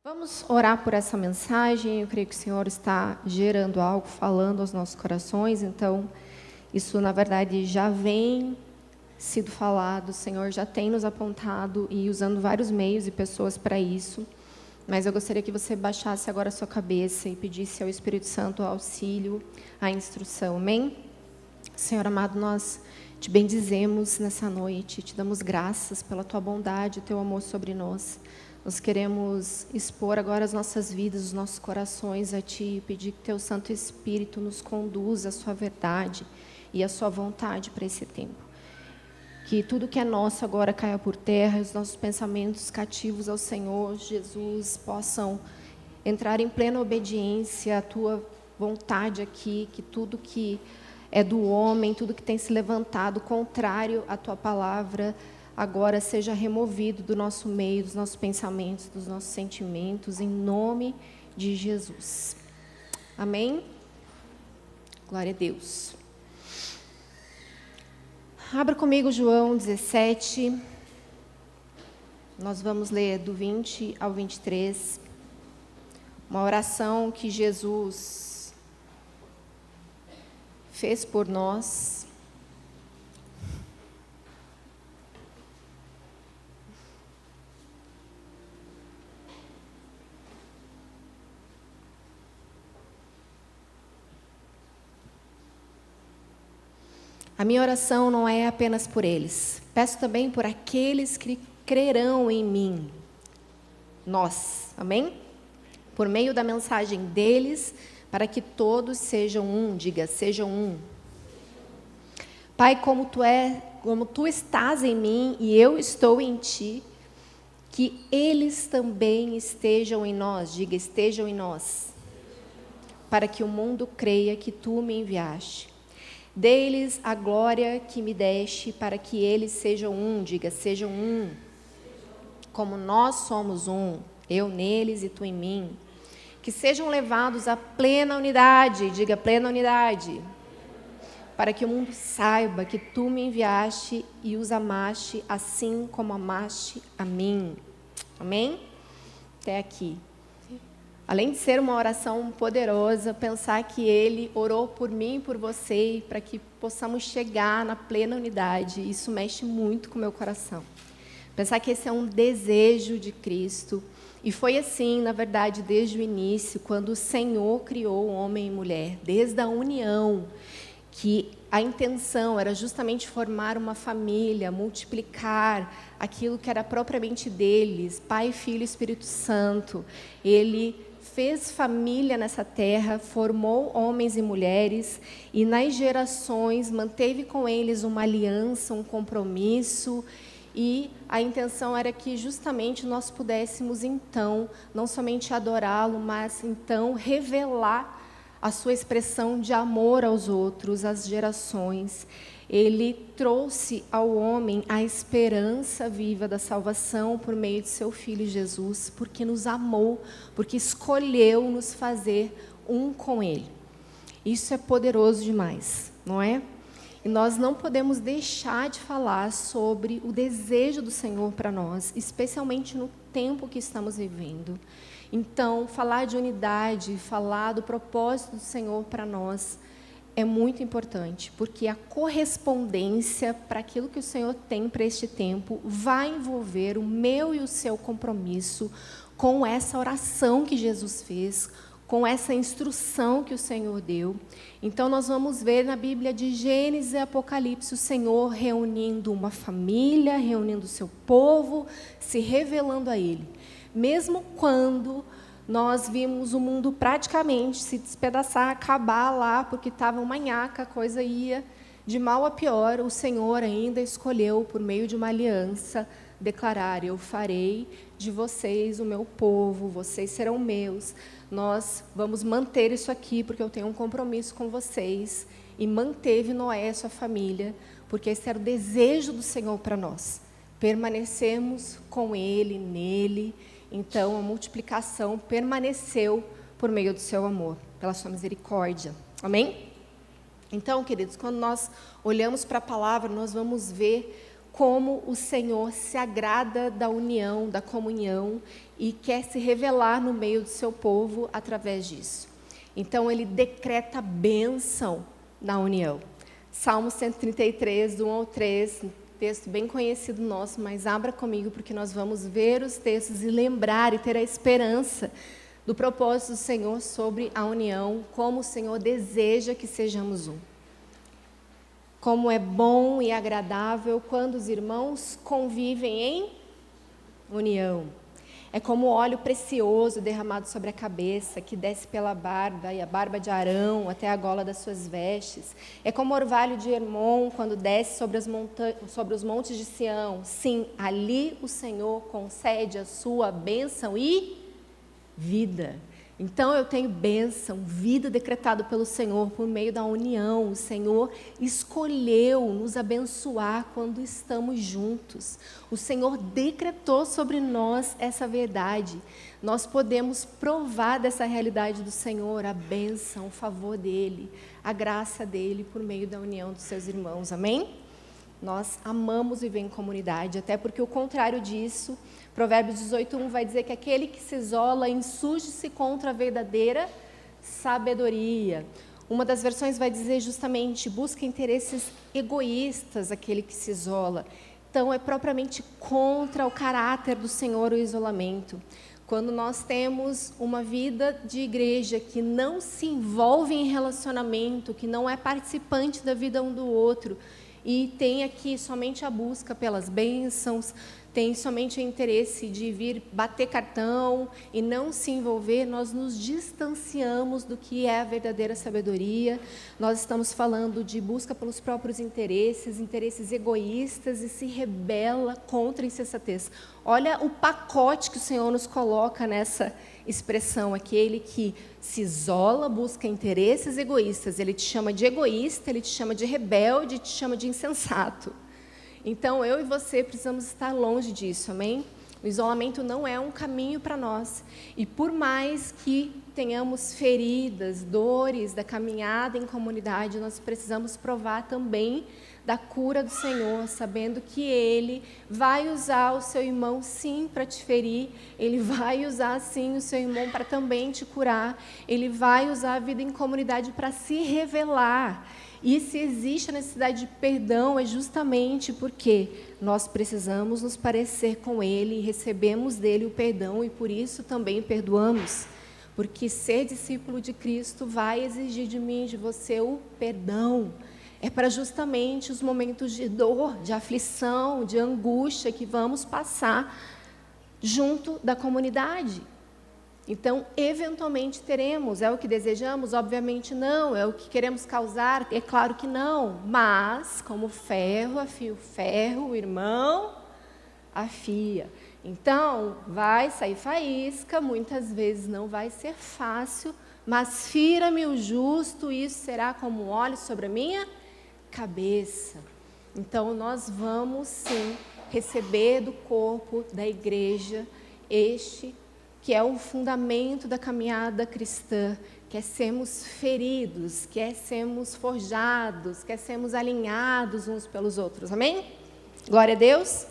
Vamos orar por essa mensagem. Eu creio que o Senhor está gerando algo, falando aos nossos corações. Então, isso na verdade já vem sido falado. O Senhor já tem nos apontado e usando vários meios e pessoas para isso. Mas eu gostaria que você baixasse agora a sua cabeça e pedisse ao Espírito Santo o auxílio, a instrução. Amém? Senhor amado, nós te bendizemos nessa noite, te damos graças pela tua bondade, o teu amor sobre nós. Nós queremos expor agora as nossas vidas, os nossos corações a Ti e pedir que Teu Santo Espírito nos conduza à Sua verdade e à Sua vontade para esse tempo. Que tudo que é nosso agora caia por terra, os nossos pensamentos cativos ao Senhor Jesus possam entrar em plena obediência à Tua vontade aqui, que tudo que é do homem, tudo que tem se levantado contrário à Tua palavra, agora seja removido do nosso meio, dos nossos pensamentos, dos nossos sentimentos, em nome de Jesus. Amém? Glória a Deus. Abra comigo João 17. Nós vamos ler do 20 ao 23. Uma oração que Jesus fez por nós. A minha oração não é apenas por eles. Peço também por aqueles que crerão em mim. Nós, amém? Por meio da mensagem deles, para que todos sejam um. Diga, sejam um. Pai, como tu estás em mim e eu estou em ti, que eles também estejam em nós. Diga, estejam em nós. Para que o mundo creia que tu me enviaste. Dê-lhes a glória que me deste, para que eles sejam um. Diga, sejam um. Como nós somos um, eu neles e tu em mim. Que sejam levados à plena unidade. Diga, plena unidade. Para que o mundo saiba que tu me enviaste e os amaste, assim como amaste a mim. Amém? Até aqui. Além de ser uma oração poderosa, pensar que Ele orou por mim e por você, para que possamos chegar na plena unidade, isso mexe muito com o meu coração. Pensar que esse é um desejo de Cristo. E foi assim, na verdade, desde o início, quando o Senhor criou homem e mulher, desde a união, que a intenção era justamente formar uma família, multiplicar aquilo que era propriamente deles, Pai, Filho e Espírito Santo. Ele fez família nessa terra, formou homens e mulheres, e nas gerações manteve com eles uma aliança, um compromisso, e a intenção era que justamente nós pudéssemos então, não somente adorá-lo, mas então revelar a sua expressão de amor aos outros, às gerações. Ele trouxe ao homem a esperança viva da salvação por meio de seu Filho Jesus, porque nos amou, porque escolheu nos fazer um com Ele. Isso é poderoso demais, não é? E nós não podemos deixar de falar sobre o desejo do Senhor para nós, especialmente no tempo que estamos vivendo. Então, falar de unidade, falar do propósito do Senhor para nós é muito importante, porque a correspondência para aquilo que o Senhor tem para este tempo vai envolver o meu e o seu compromisso com essa oração que Jesus fez, com essa instrução que o Senhor deu. Então, nós vamos ver na Bíblia de Gênesis e Apocalipse o Senhor reunindo uma família, reunindo o seu povo, se revelando a Ele. Mesmo quando nós vimos o mundo praticamente se despedaçar, acabar lá, porque estava uma nhaca, a coisa ia de mal a pior, o Senhor ainda escolheu, por meio de uma aliança, declarar: eu farei de vocês o meu povo, vocês serão meus, nós vamos manter isso aqui, porque eu tenho um compromisso com vocês. E manteve Noé e sua família, porque esse era o desejo do Senhor para nós, permanecermos com Ele, nele. Então, a multiplicação permaneceu por meio do seu amor, pela sua misericórdia. Amém? Então, queridos, quando nós olhamos para a palavra, nós vamos ver como o Senhor se agrada da união, da comunhão, e quer se revelar no meio do seu povo através disso. Então, ele decreta bênção na união. Salmo 133, do 1 ao 3, texto bem conhecido nosso, mas abra comigo, porque nós vamos ver os textos e lembrar e ter a esperança do propósito do Senhor sobre a união, como o Senhor deseja que sejamos um. Como é bom e agradável quando os irmãos convivem em união. É como óleo precioso derramado sobre a cabeça, que desce pela barba, e a barba de Arão até a gola das suas vestes. É como orvalho de Hermon, quando desce sobre os montes de Sião. Sim, ali o Senhor concede a sua bênção e vida. Então eu tenho bênção, vida decretada pelo Senhor por meio da união. O Senhor escolheu nos abençoar quando estamos juntos. O Senhor decretou sobre nós essa verdade. Nós podemos provar dessa realidade do Senhor, a bênção, o favor dEle, a graça dEle por meio da união dos seus irmãos. Amém? Nós amamos viver em comunidade, até porque o contrário disso, Provérbios 18:1 vai dizer que aquele que se isola insurge-se contra a verdadeira sabedoria. Uma das versões vai dizer justamente, busca interesses egoístas aquele que se isola. Então, é propriamente contra o caráter do Senhor o isolamento. Quando nós temos uma vida de igreja que não se envolve em relacionamento, que não é participante da vida um do outro, e tem aqui somente a busca pelas bênçãos, tem somente o interesse de vir bater cartão e não se envolver, nós nos distanciamos do que é a verdadeira sabedoria. Nós estamos falando de busca pelos próprios interesses egoístas, e se rebela contra a insensatez. Olha o pacote que o Senhor nos coloca nessa expressão, aquele que se isola, busca interesses egoístas. Ele te chama de egoísta, ele te chama de rebelde, te chama de insensato. Então, eu e você precisamos estar longe disso, amém? O isolamento não é um caminho para nós. E por mais que tenhamos feridas, dores da caminhada em comunidade, nós precisamos provar também da cura do Senhor, sabendo que Ele vai usar o seu irmão, sim, para te ferir. Ele vai usar, sim, o seu irmão para também te curar. Ele vai usar a vida em comunidade para se revelar. E se existe a necessidade de perdão, é justamente porque nós precisamos nos parecer com Ele e recebemos dEle o perdão, e por isso também perdoamos. Porque ser discípulo de Cristo vai exigir de mim, de você, o perdão. É para justamente os momentos de dor, de aflição, de angústia que vamos passar junto da comunidade. Então, eventualmente teremos. É o que desejamos? Obviamente não. É o que queremos causar? É claro que não. Mas, como ferro afia o ferro, o irmão afia. Então, vai sair faísca, muitas vezes não vai ser fácil, mas fira-me o justo, isso será como óleo sobre a minha cabeça. Então, nós vamos sim receber do corpo da igreja que é o fundamento da caminhada cristã, quer sermos feridos, quer sermos forjados, quer sermos alinhados uns pelos outros, amém? Glória a Deus.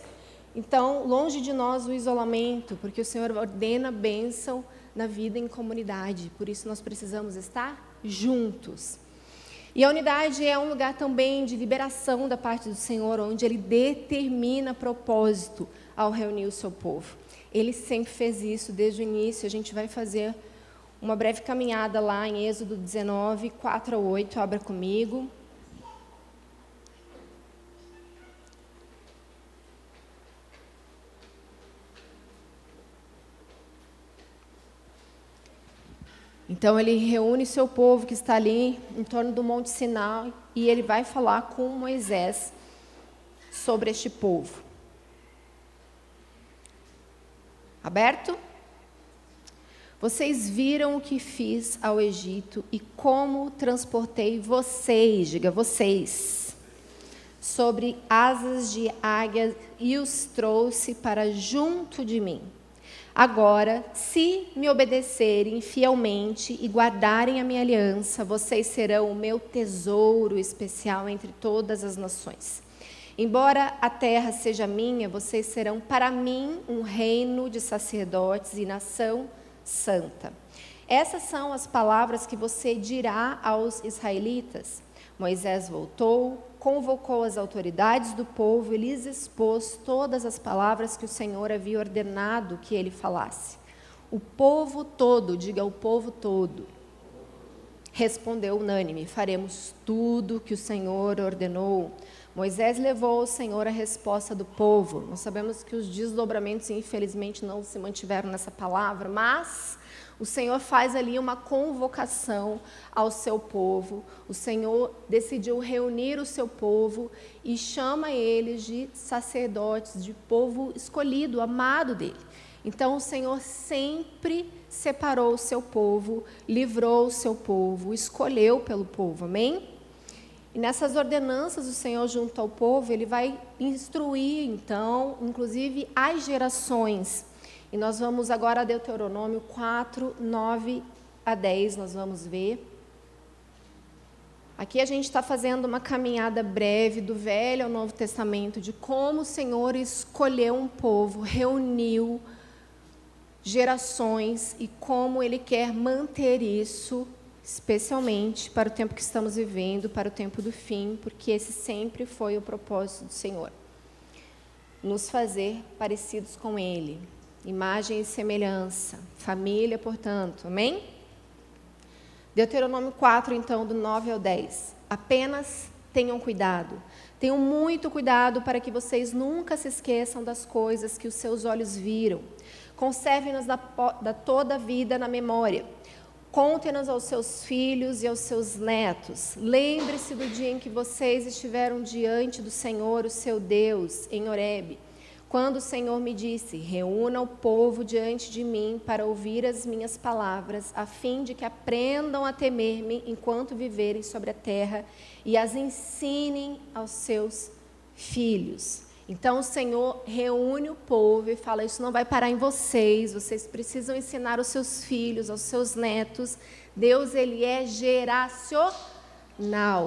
Então, longe de nós o isolamento, porque o Senhor ordena bênção na vida em comunidade, por isso nós precisamos estar juntos. E a unidade é um lugar também de liberação da parte do Senhor, onde Ele determina propósito ao reunir o seu povo. Ele sempre fez isso desde o início. A gente vai fazer uma breve caminhada lá em Êxodo 19, 4 a 8. Abra comigo. Então, ele reúne seu povo que está ali em torno do Monte Sinai e ele vai falar com Moisés sobre este povo. Aberto? Vocês viram o que fiz ao Egito e como transportei vocês, diga vocês, sobre asas de águia e os trouxe para junto de mim. Agora, se me obedecerem fielmente e guardarem a minha aliança, vocês serão o meu tesouro especial entre todas as nações. Embora a terra seja minha, vocês serão para mim um reino de sacerdotes e nação santa. Essas são as palavras que você dirá aos israelitas. Moisés voltou, convocou as autoridades do povo e lhes expôs todas as palavras que o Senhor havia ordenado que ele falasse. O povo todo, diga o povo todo, respondeu unânime: faremos tudo que o Senhor ordenou. Moisés levou ao Senhor a resposta do povo. Nós sabemos que os desdobramentos, infelizmente, não se mantiveram nessa palavra, mas o Senhor faz ali uma convocação ao seu povo. O Senhor decidiu reunir o seu povo e chama eles de sacerdotes, de povo escolhido, amado dele. Então, o Senhor sempre separou o seu povo, livrou o seu povo, escolheu pelo povo, amém? E nessas ordenanças, o Senhor, junto ao povo, ele vai instruir, então, inclusive, as gerações. E nós vamos agora a Deuteronômio 4, 9 a 10, nós vamos ver. Aqui a gente está fazendo uma caminhada breve do Velho ao Novo Testamento, de como o Senhor escolheu um povo, reuniu gerações e como Ele quer manter isso, especialmente para o tempo que estamos vivendo, para o tempo do fim, porque esse sempre foi o propósito do Senhor. Nos fazer parecidos com Ele, imagem e semelhança, família, portanto, amém? Deuteronômio 4, então, do 9 ao 10. Apenas tenham cuidado. Tenham muito cuidado para que vocês nunca se esqueçam das coisas que os seus olhos viram. Conservem-nas da toda a vida na memória. Contem-nas aos seus filhos e aos seus netos. Lembre-se do dia em que vocês estiveram diante do Senhor, o seu Deus, em Horebe, quando o Senhor me disse: reúna o povo diante de mim para ouvir as minhas palavras, a fim de que aprendam a temer-me enquanto viverem sobre a terra e as ensinem aos seus filhos. Então o Senhor reúne o povo e fala: isso não vai parar em vocês, vocês precisam ensinar aos seus filhos, aos seus netos. Deus, Ele é geracional,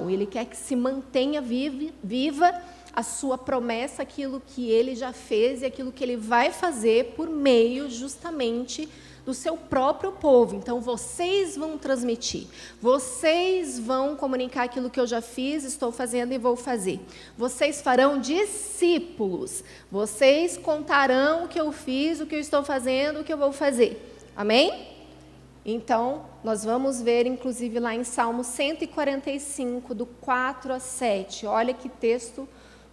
Ele quer que se mantenha viva a sua promessa, aquilo que Ele já fez e aquilo que Ele vai fazer por meio justamente do seu próprio povo. Então, vocês vão transmitir, vocês vão comunicar aquilo que eu já fiz, estou fazendo e vou fazer. Vocês farão discípulos, vocês contarão o que eu fiz, o que eu estou fazendo, o que eu vou fazer. Amém? Então, nós vamos ver, inclusive, lá em Salmo 145, do 4 a 7. Olha que texto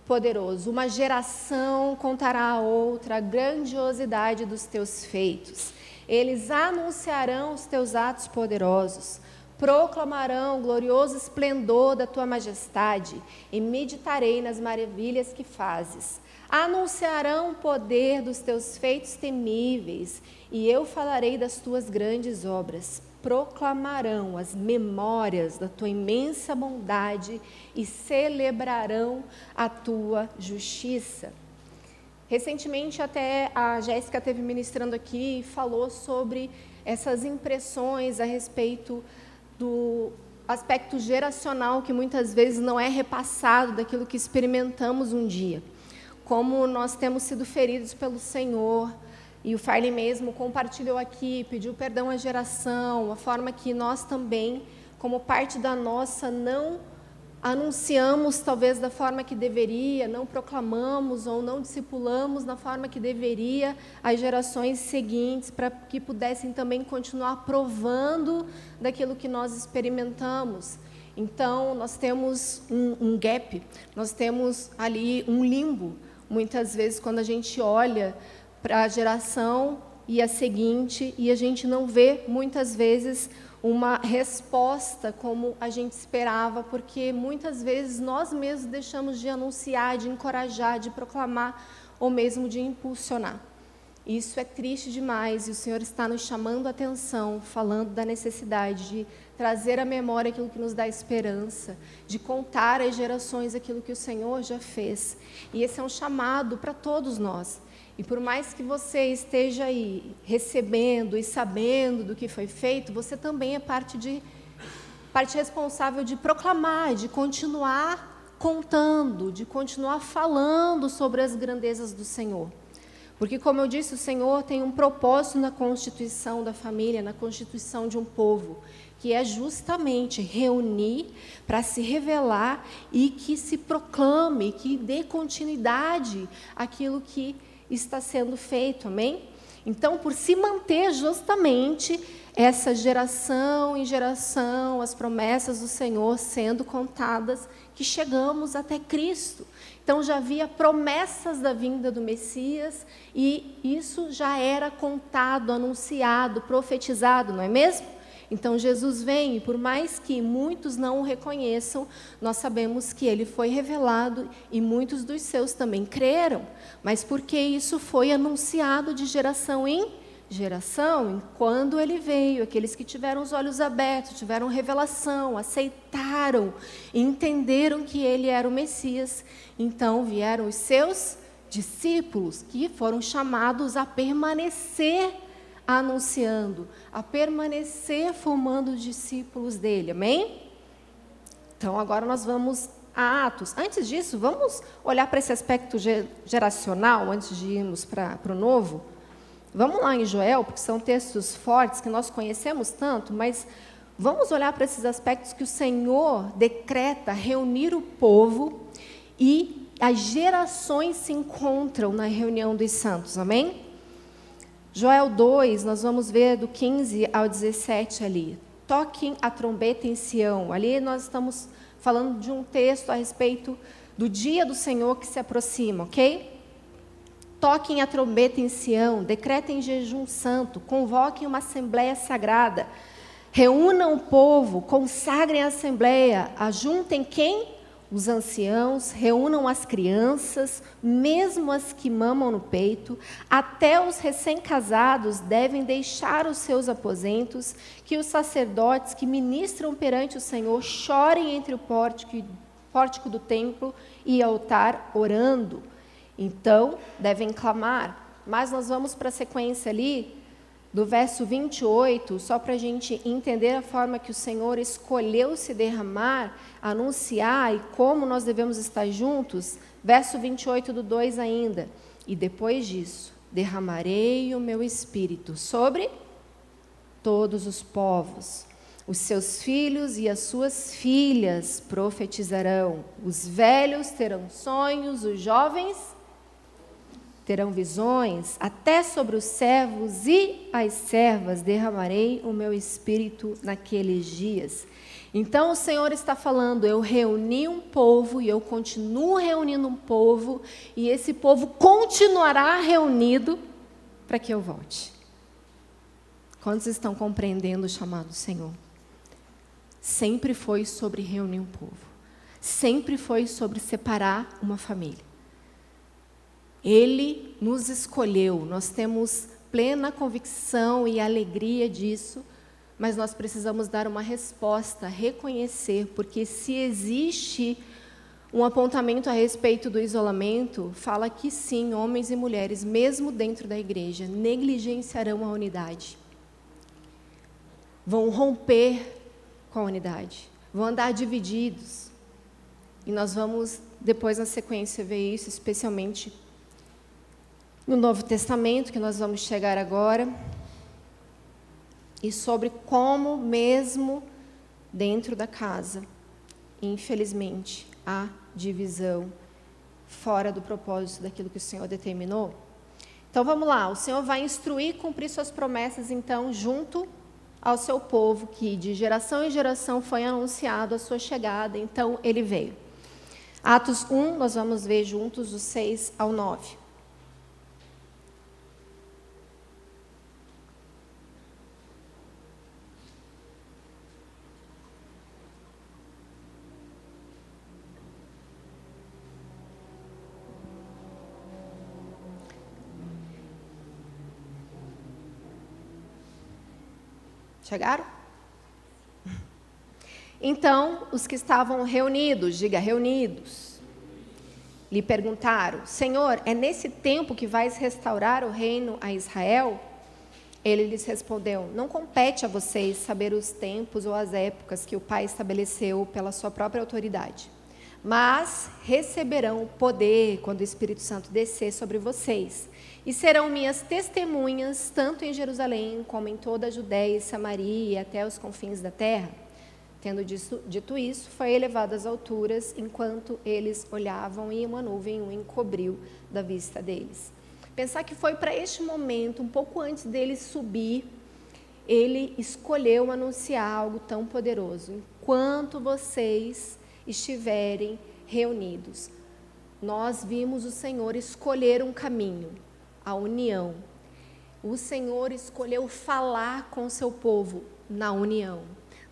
poderoso. Uma geração contará a outra a grandiosidade dos teus feitos. Eles anunciarão os teus atos poderosos, proclamarão o glorioso esplendor da tua majestade e meditarei nas maravilhas que fazes. Anunciarão o poder dos teus feitos temíveis e eu falarei das tuas grandes obras. Proclamarão as memórias da tua imensa bondade e celebrarão a tua justiça. Recentemente, até a Jéssica esteve ministrando aqui e falou sobre essas impressões a respeito do aspecto geracional que muitas vezes não é repassado daquilo que experimentamos um dia. Como nós temos sido feridos pelo Senhor, e o Farley mesmo compartilhou aqui, pediu perdão à geração, a forma que nós também, como parte da nossa, não anunciamos talvez da forma que deveria, não proclamamos ou não discipulamos na forma que deveria as gerações seguintes, para que pudessem também continuar provando daquilo que nós experimentamos. Então, nós temos um gap, nós temos ali um limbo, muitas vezes, quando a gente olha para a geração e a seguinte, e a gente não vê, muitas vezes, uma resposta como a gente esperava, porque muitas vezes nós mesmos deixamos de anunciar, de encorajar, de proclamar, ou mesmo de impulsionar. Isso é triste demais, e o Senhor está nos chamando a atenção, falando da necessidade de trazer à memória aquilo que nos dá esperança, de contar às gerações aquilo que o Senhor já fez. E esse é um chamado para todos nós. E por mais que você esteja aí recebendo e sabendo do que foi feito, você também é parte responsável de proclamar, de continuar contando, de continuar falando sobre as grandezas do Senhor. Porque, como eu disse, o Senhor tem um propósito na constituição da família, na constituição de um povo, que é justamente reunir para se revelar e que se proclame, que dê continuidade àquilo que está sendo feito, amém? Então, por se manter justamente essa geração em geração, as promessas do Senhor sendo contadas, que chegamos até Cristo. Então, já havia promessas da vinda do Messias, e isso já era contado, anunciado, profetizado, não é mesmo? Então, Jesus vem, e por mais que muitos não o reconheçam, nós sabemos que ele foi revelado, e muitos dos seus também creram. Mas porque isso foi anunciado de geração em geração, quando ele veio, aqueles que tiveram os olhos abertos, tiveram revelação, aceitaram, entenderam que ele era o Messias, então vieram os seus discípulos, que foram chamados a permanecer anunciando, a permanecer formando discípulos dele, amém? Então agora nós vamos a Atos. Antes disso, vamos olhar para esse aspecto geracional, antes de irmos para o Novo. Vamos lá em Joel, porque são textos fortes que nós conhecemos tanto, mas vamos olhar para esses aspectos que o Senhor decreta reunir o povo e as gerações se encontram na reunião dos santos, amém? Joel 2, nós vamos ver do 15 ao 17 ali. Toquem a trombeta em Sião. Ali nós estamos falando de um texto a respeito do dia do Senhor que se aproxima, ok? Toquem a trombeta em Sião, decretem jejum santo, convoquem uma assembleia sagrada, reúnam o povo, consagrem a assembleia, ajuntem quem? Os anciãos, reúnam as crianças, mesmo as que mamam no peito, até os recém-casados devem deixar os seus aposentos, que os sacerdotes que ministram perante o Senhor chorem entre o pórtico do templo e altar orando. Então, devem clamar. Mas nós vamos para a sequência ali, do verso 28, só para a gente entender a forma que o Senhor escolheu se derramar, anunciar e como nós devemos estar juntos. Verso 28 do 2 ainda. E depois disso, derramarei o meu espírito sobre todos os povos. Os seus filhos e as suas filhas profetizarão. Os velhos terão sonhos, os jovens terão visões, até sobre os servos e as servas derramarei o meu espírito naqueles dias. Então o Senhor está falando, eu reuni um povo e eu continuo reunindo um povo, e esse povo continuará reunido para que eu volte. Quantos estão compreendendo o chamado do Senhor? Sempre foi sobre reunir um povo, sempre foi sobre separar uma família. Ele nos escolheu, nós temos plena convicção e alegria disso, mas nós precisamos dar uma resposta, reconhecer, porque se existe um apontamento a respeito do isolamento, fala que sim, homens e mulheres, mesmo dentro da igreja, negligenciarão a unidade. Vão romper com a unidade, vão andar divididos. E nós vamos, depois na sequência, ver isso, especialmente no Novo Testamento, que nós vamos chegar agora, e sobre como mesmo dentro da casa, infelizmente, há divisão fora do propósito daquilo que o Senhor determinou. Então vamos lá, o Senhor vai instruir e cumprir suas promessas, então, junto ao seu povo, que de geração em geração foi anunciado a sua chegada, então ele veio. Atos 1, nós vamos ver juntos do 6 ao 9. Chegaram? Então, os que estavam reunidos, diga reunidos, lhe perguntaram, Senhor, é nesse tempo que vais restaurar o reino a Israel? Ele lhes respondeu, não compete a vocês saber os tempos ou as épocas que o Pai estabeleceu pela sua própria autoridade. mas receberão o poder quando o Espírito Santo descer sobre vocês. E serão minhas testemunhas, tanto em Jerusalém, como em toda a Judéia e Samaria, e até os confins da terra. Tendo dito isso, foi elevado às alturas, enquanto eles olhavam, e uma nuvem o encobriu da vista deles. Pensar que foi para este momento, um pouco antes dele subir, ele escolheu anunciar algo tão poderoso. Enquanto vocês estiverem reunidos, nós vimos o Senhor escolher um caminho, a união. O Senhor escolheu falar com o seu povo na união,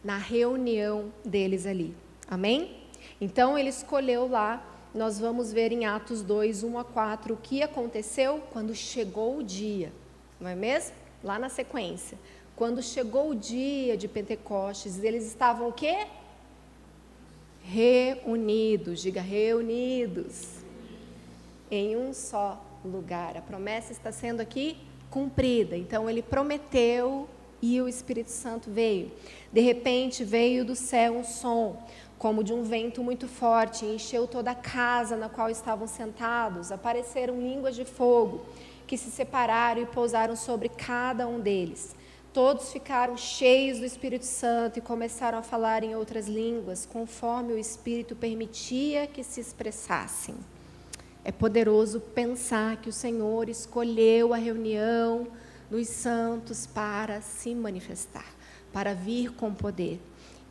na reunião deles ali. Amém? Então ele escolheu lá. Nós vamos ver em Atos 2, 1-4, o que aconteceu quando chegou o dia, não é mesmo? Lá na sequência. Quando chegou o dia de Pentecostes, eles estavam o quê? Reunidos, diga reunidos, em um só lugar. A promessa está sendo aqui cumprida. Então ele prometeu e o Espírito Santo veio. De repente veio do céu um som, como de um vento muito forte, e encheu toda a casa na qual estavam sentados. Apareceram línguas de fogo, que se separaram e pousaram sobre cada um deles. Todos ficaram cheios do Espírito Santo e começaram a falar em outras línguas, conforme o Espírito permitia que se expressassem. É poderoso pensar que o Senhor escolheu a reunião dos santos para se manifestar, para vir com poder.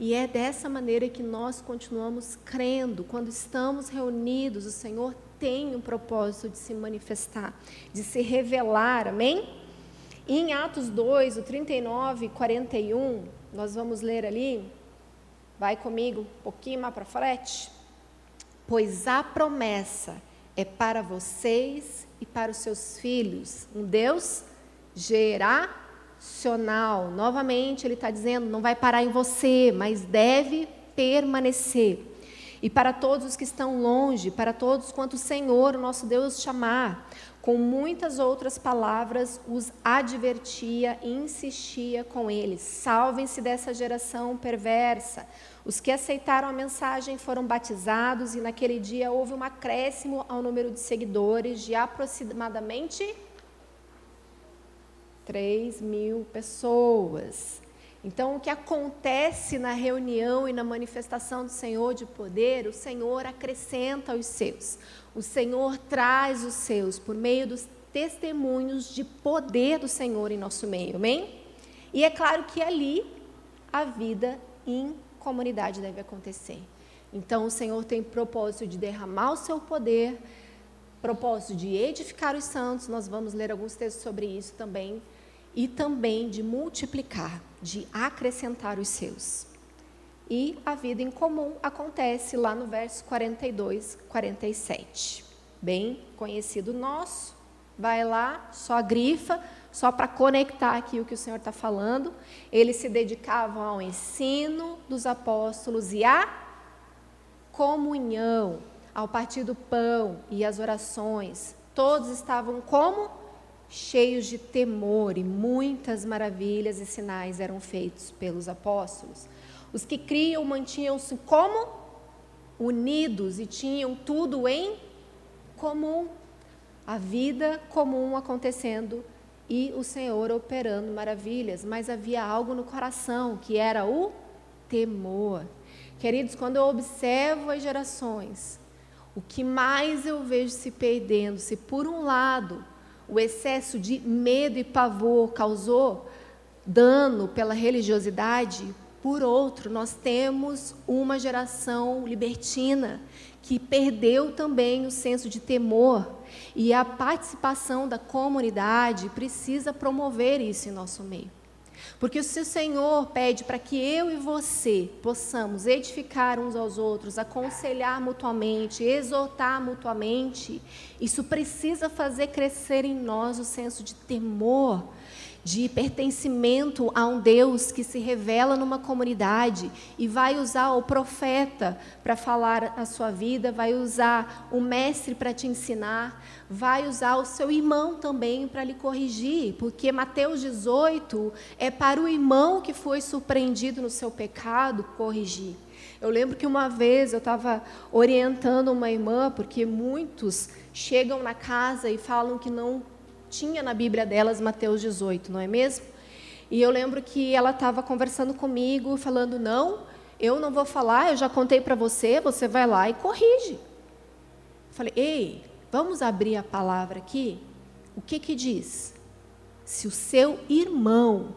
E é dessa maneira que nós continuamos crendo. Quando estamos reunidos, o Senhor tem um propósito de se manifestar, de se revelar, amém? E em Atos 2, o 39 e 41, nós vamos ler ali, vai comigo um pouquinho mais para frente. Pois a promessa é para vocês e para os seus filhos, um Deus geracional. Novamente ele está dizendo, não vai parar em você, mas deve permanecer. E para todos os que estão longe, para todos quanto o Senhor, o nosso Deus, chamar, com muitas outras palavras, os advertia e insistia com eles. Salvem-se dessa geração perversa. Os que aceitaram a mensagem foram batizados e naquele dia houve um acréscimo ao número de seguidores de aproximadamente 3.000 pessoas. Então, o que acontece na reunião e na manifestação do Senhor de poder, o Senhor acrescenta os seus. O Senhor traz os seus por meio dos testemunhos de poder do Senhor em nosso meio, amém? E é claro que ali a vida em comunidade deve acontecer. Então, o Senhor tem propósito de derramar o seu poder, propósito de edificar os santos, nós vamos ler alguns textos sobre isso também, e também de multiplicar, de acrescentar os seus. E a vida em comum acontece lá no verso 42, 47. Bem conhecido nosso, vai lá, só grifa, só para conectar aqui o que o Senhor está falando. Eles se dedicavam ao ensino dos apóstolos e à comunhão, ao partir do pão e às orações. Todos estavam como? Cheios de temor, e muitas maravilhas e sinais eram feitos pelos apóstolos. Os que criam mantinham-se como? Unidos, e tinham tudo em comum. A vida comum acontecendo e o Senhor operando maravilhas, mas havia algo no coração, que era o temor. Queridos, quando eu observo as gerações, o que mais eu vejo se perdendo, se por um lado o excesso de medo e pavor causou dano pela religiosidade, por outro, nós temos uma geração libertina que perdeu também o senso de temor, e a participação da comunidade precisa promover isso em nosso meio. Porque se o Senhor pede para que eu e você possamos edificar uns aos outros, aconselhar mutuamente, exortar mutuamente, isso precisa fazer crescer em nós o senso de temor, de pertencimento a um Deus que se revela numa comunidade e vai usar o profeta para falar a sua vida, vai usar o mestre para te ensinar, vai usar o seu irmão também para lhe corrigir, porque Mateus 18 é para o irmão que foi surpreendido no seu pecado corrigir. Eu lembro que uma vez eu estava orientando uma irmã, porque muitos chegam na casa e falam que não tinha na Bíblia delas Mateus 18, não é mesmo? E eu lembro que ela estava conversando comigo, falando, não, eu não vou falar, eu já contei para você, você vai lá e corrige. Eu falei, ei, vamos abrir a palavra aqui? O que que diz? Se o seu irmão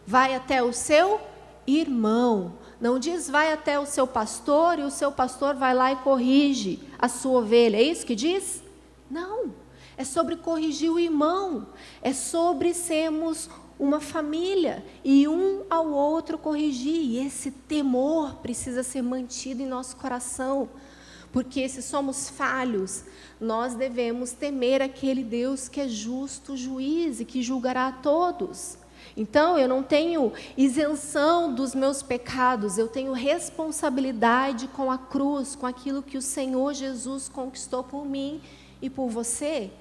vai até o seu irmão, não diz vai até o seu pastor e o seu pastor vai lá e corrige a sua ovelha, é isso que diz? Não. É sobre corrigir o irmão, é sobre sermos uma família e um ao outro corrigir. E esse temor precisa ser mantido em nosso coração, porque se somos falhos, nós devemos temer aquele Deus que é justo juiz e que julgará a todos. Então, eu não tenho isenção dos meus pecados, eu tenho responsabilidade com a cruz, com aquilo que o Senhor Jesus conquistou por mim e por você,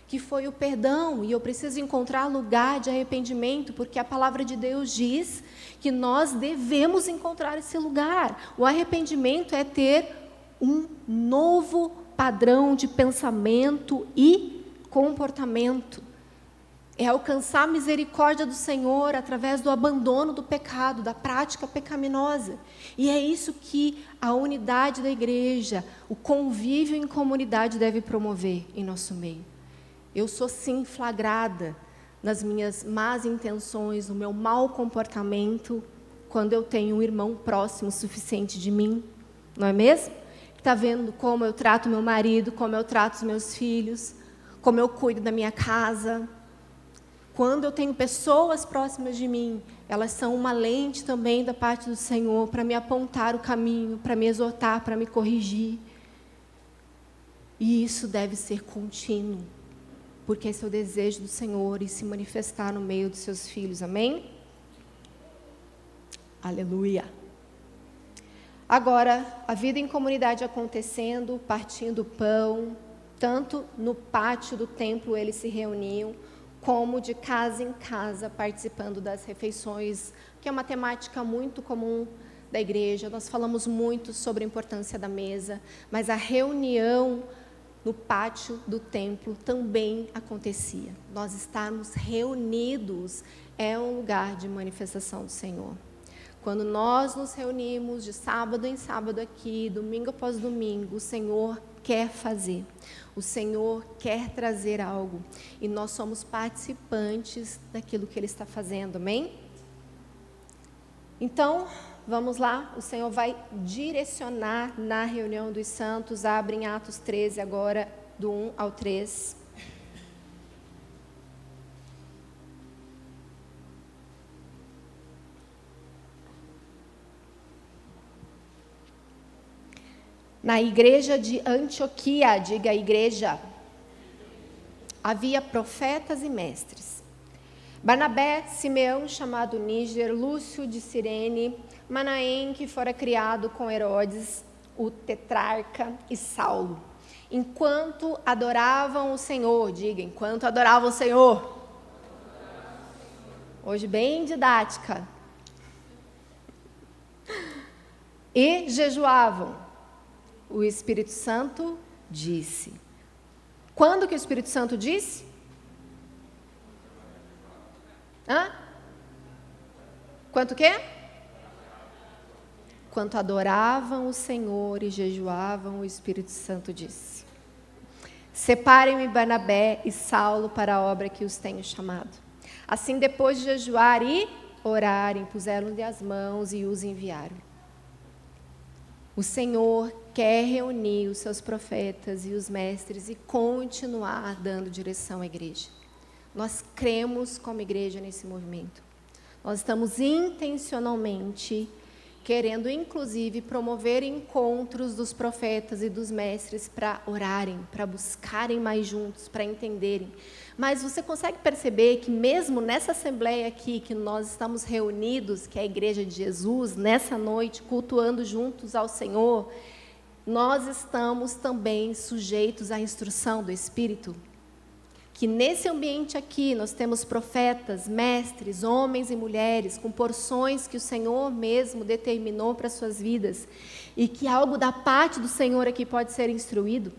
que foi o perdão, e eu preciso encontrar lugar de arrependimento, porque a palavra de Deus diz que nós devemos encontrar esse lugar. O arrependimento é ter um novo padrão de pensamento e comportamento. É alcançar a misericórdia do Senhor através do abandono do pecado, da prática pecaminosa. E é isso que a unidade da igreja, o convívio em comunidade deve promover em nosso meio. Eu sou sim flagrada nas minhas más intenções, no meu mau comportamento, quando eu tenho um irmão próximo o suficiente de mim, não é mesmo? Está vendo como eu trato meu marido, como eu trato os meus filhos, como eu cuido da minha casa. Quando eu tenho pessoas próximas de mim, elas são uma lente também da parte do Senhor para me apontar o caminho, para me exortar, para me corrigir. E isso deve ser contínuo, porque esse é o desejo do Senhor e se manifestar no meio dos seus filhos. Amém? Aleluia. Agora, a vida em comunidade acontecendo, partindo o pão, tanto no pátio do templo eles se reuniam, como de casa em casa, participando das refeições, que é uma temática muito comum da igreja. Nós falamos muito sobre a importância da mesa, mas a reunião no pátio do templo também acontecia. Nós estarmos reunidos é um lugar de manifestação do Senhor. Quando nós nos reunimos de sábado em sábado aqui, domingo após domingo, o Senhor quer fazer. O Senhor quer trazer algo. E nós somos participantes daquilo que Ele está fazendo, amém? Então, vamos lá. O Senhor vai direcionar na reunião dos santos. Abre em Atos 13 agora, do 1 ao 3. Na igreja de Antioquia, diga igreja, havia profetas e mestres. Barnabé, Simeão, chamado Níger, Lúcio de Cirene, Manaém, que fora criado com Herodes, o tetrarca, e Saulo. Enquanto adoravam o Senhor, diga, enquanto adoravam o Senhor. Hoje bem didática. E jejuavam. O Espírito Santo disse. Quando que o Espírito Santo disse? Quanto quê? Quanto adoravam o Senhor e jejuavam, o Espírito Santo disse. Separem-me Barnabé e Saulo para a obra que os tenho chamado. Assim, depois de jejuar e orarem, puseram-lhe as mãos e os enviaram. O Senhor quer reunir os seus profetas e os mestres e continuar dando direção à igreja. Nós cremos como igreja nesse movimento. Nós estamos intencionalmente querendo inclusive promover encontros dos profetas e dos mestres para orarem, para buscarem mais juntos, para entenderem. Mas você consegue perceber que mesmo nessa assembleia aqui, que nós estamos reunidos, que é a Igreja de Jesus, nessa noite, cultuando juntos ao Senhor, nós estamos também sujeitos à instrução do Espírito? Que nesse ambiente aqui nós temos profetas, mestres, homens e mulheres com porções que o Senhor mesmo determinou para as suas vidas e que algo da parte do Senhor aqui pode ser instruído?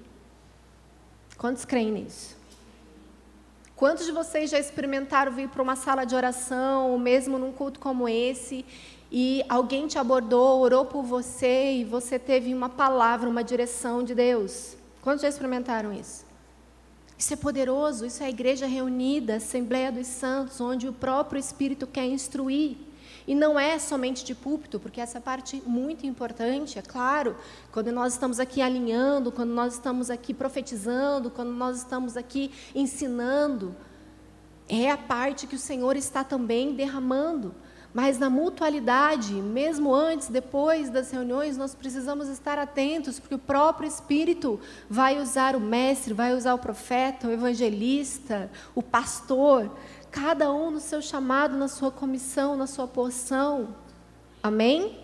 Quantos creem nisso? Quantos de vocês já experimentaram vir para uma sala de oração, ou mesmo num culto como esse, e alguém te abordou, orou por você e você teve uma palavra, uma direção de Deus? Quantos já experimentaram isso? Isso é poderoso, isso é a igreja reunida, a Assembleia dos Santos, onde o próprio Espírito quer instruir. E não é somente de púlpito, porque essa parte é muito importante, é claro, quando nós estamos aqui alinhando, quando nós estamos aqui profetizando, quando nós estamos aqui ensinando, é a parte que o Senhor está também derramando. Mas na mutualidade, mesmo antes, depois das reuniões, nós precisamos estar atentos, porque o próprio Espírito vai usar o mestre, vai usar o profeta, o evangelista, o pastor, cada um no seu chamado, na sua comissão, na sua porção. Amém?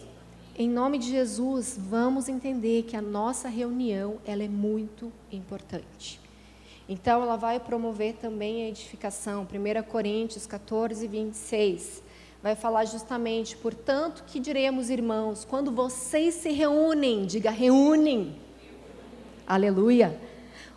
Em nome de Jesus, vamos entender que a nossa reunião, ela é muito importante. Então, ela vai promover também a edificação. 1 Coríntios 14, 26. Vai falar justamente, portanto, que diremos, irmãos, quando vocês se reúnem, diga reúnem, aleluia,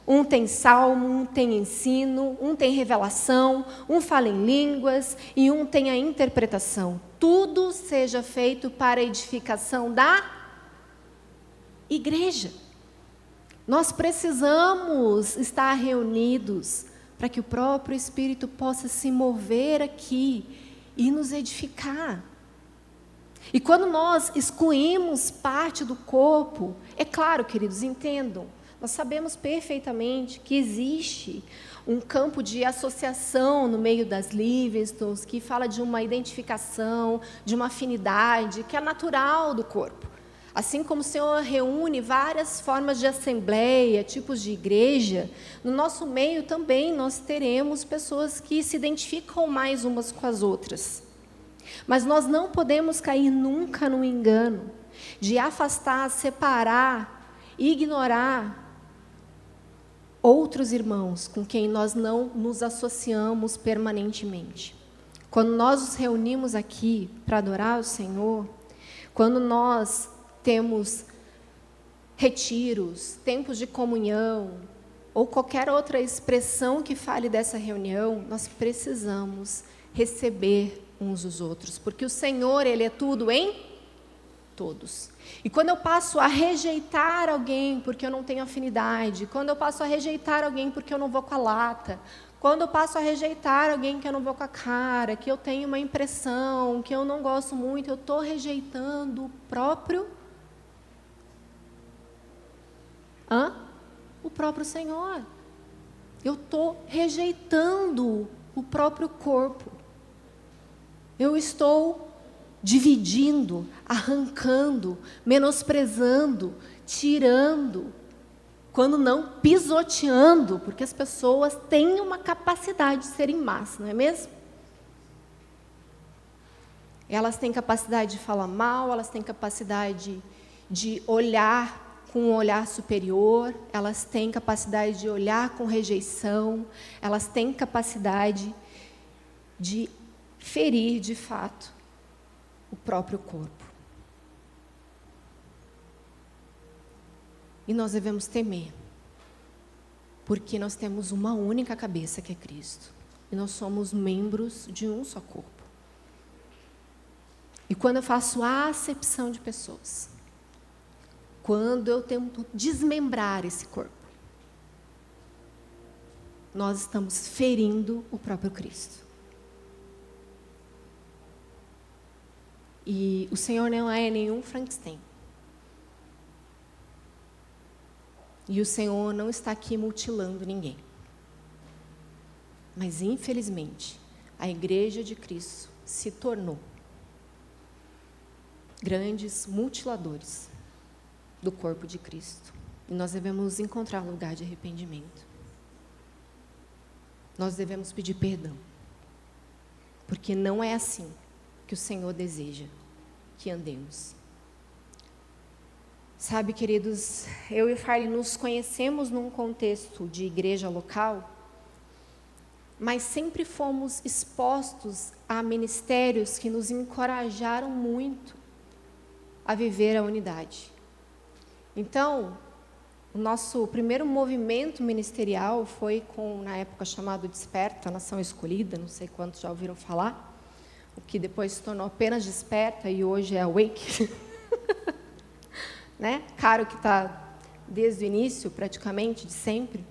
um tem salmo, um tem ensino, um tem revelação, um fala em línguas e um tem a interpretação, tudo seja feito para a edificação da igreja. Nós precisamos estar reunidos para que o próprio Espírito possa se mover aqui e nos edificar. E quando nós excluímos parte do corpo, é claro, queridos, entendam, nós sabemos perfeitamente que existe um campo de associação no meio das Livingstons, que fala de uma identificação, de uma afinidade, que é natural do corpo. Assim como o Senhor reúne várias formas de assembleia, tipos de igreja, no nosso meio também nós teremos pessoas que se identificam mais umas com as outras. Mas nós não podemos cair nunca no engano de afastar, separar, ignorar outros irmãos com quem nós não nos associamos permanentemente. Quando nós nos reunimos aqui para adorar o Senhor, quando nós temos retiros, tempos de comunhão, ou qualquer outra expressão que fale dessa reunião, nós precisamos receber uns os outros, porque o Senhor, Ele é tudo em todos. E quando eu passo a rejeitar alguém porque eu não tenho afinidade, quando eu passo a rejeitar alguém porque eu não vou com a lata, quando eu passo a rejeitar alguém que eu não vou com a cara, que eu tenho uma impressão, que eu não gosto muito, eu estou rejeitando o próprio o próprio Senhor. Eu estou rejeitando o próprio corpo. Eu estou dividindo, arrancando, menosprezando, tirando, quando não pisoteando, porque as pessoas têm uma capacidade de serem más, não é mesmo? Elas têm capacidade de falar mal, elas têm capacidade de olhar com um olhar superior, elas têm capacidade de olhar com rejeição, elas têm capacidade de ferir, de fato, o próprio corpo. E nós devemos temer, porque nós temos uma única cabeça, que é Cristo, e nós somos membros de um só corpo. E quando eu faço a acepção de pessoas, quando eu tento desmembrar esse corpo, nós estamos ferindo o próprio Cristo. E o Senhor não é nenhum Frankenstein. E o Senhor não está aqui mutilando ninguém. Mas, infelizmente, a Igreja de Cristo se tornou grandes mutiladores do corpo de Cristo. E nós devemos encontrar lugar de arrependimento. Nós devemos pedir perdão. Porque não é assim que o Senhor deseja que andemos. Sabe, queridos, eu e Farley nos conhecemos num contexto de igreja local, mas sempre fomos expostos a ministérios que nos encorajaram muito a viver a unidade. Então, o nosso primeiro movimento ministerial foi na época chamado Desperta, Nação Escolhida, não sei quantos já ouviram falar, o que depois se tornou apenas Desperta e hoje é Awake. Né? Caro que está desde o início, praticamente, de sempre.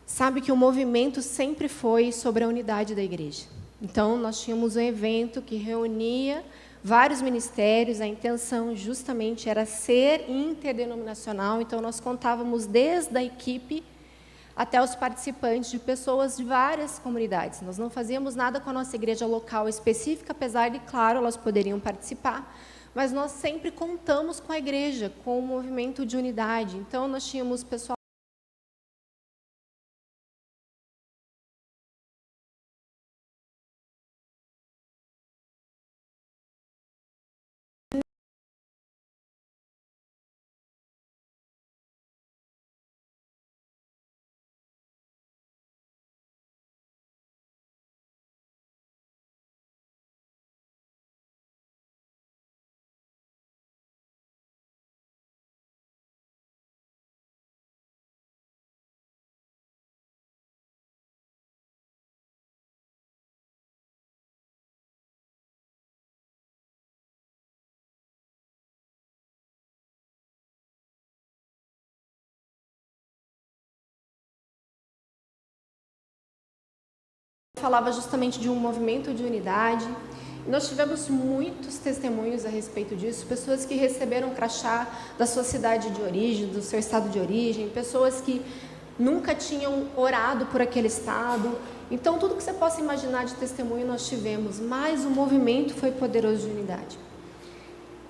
Sabe que o movimento sempre foi sobre a unidade da igreja. Então, nós tínhamos um evento que reunia vários ministérios, a intenção justamente era ser interdenominacional, então nós contávamos desde a equipe até os participantes de pessoas de várias comunidades. Nós não fazíamos nada com a nossa igreja local específica, apesar de, claro, elas poderiam participar, mas nós sempre contamos com a igreja, com o movimento de unidade. Então, nós tínhamos pessoal falava justamente de um movimento de unidade. Nós tivemos muitos testemunhos a respeito disso, pessoas que receberam crachá da sua cidade de origem, do seu estado de origem, pessoas que nunca tinham orado por aquele estado. Então, tudo que você possa imaginar de testemunho nós tivemos, mas o movimento foi poderoso de unidade.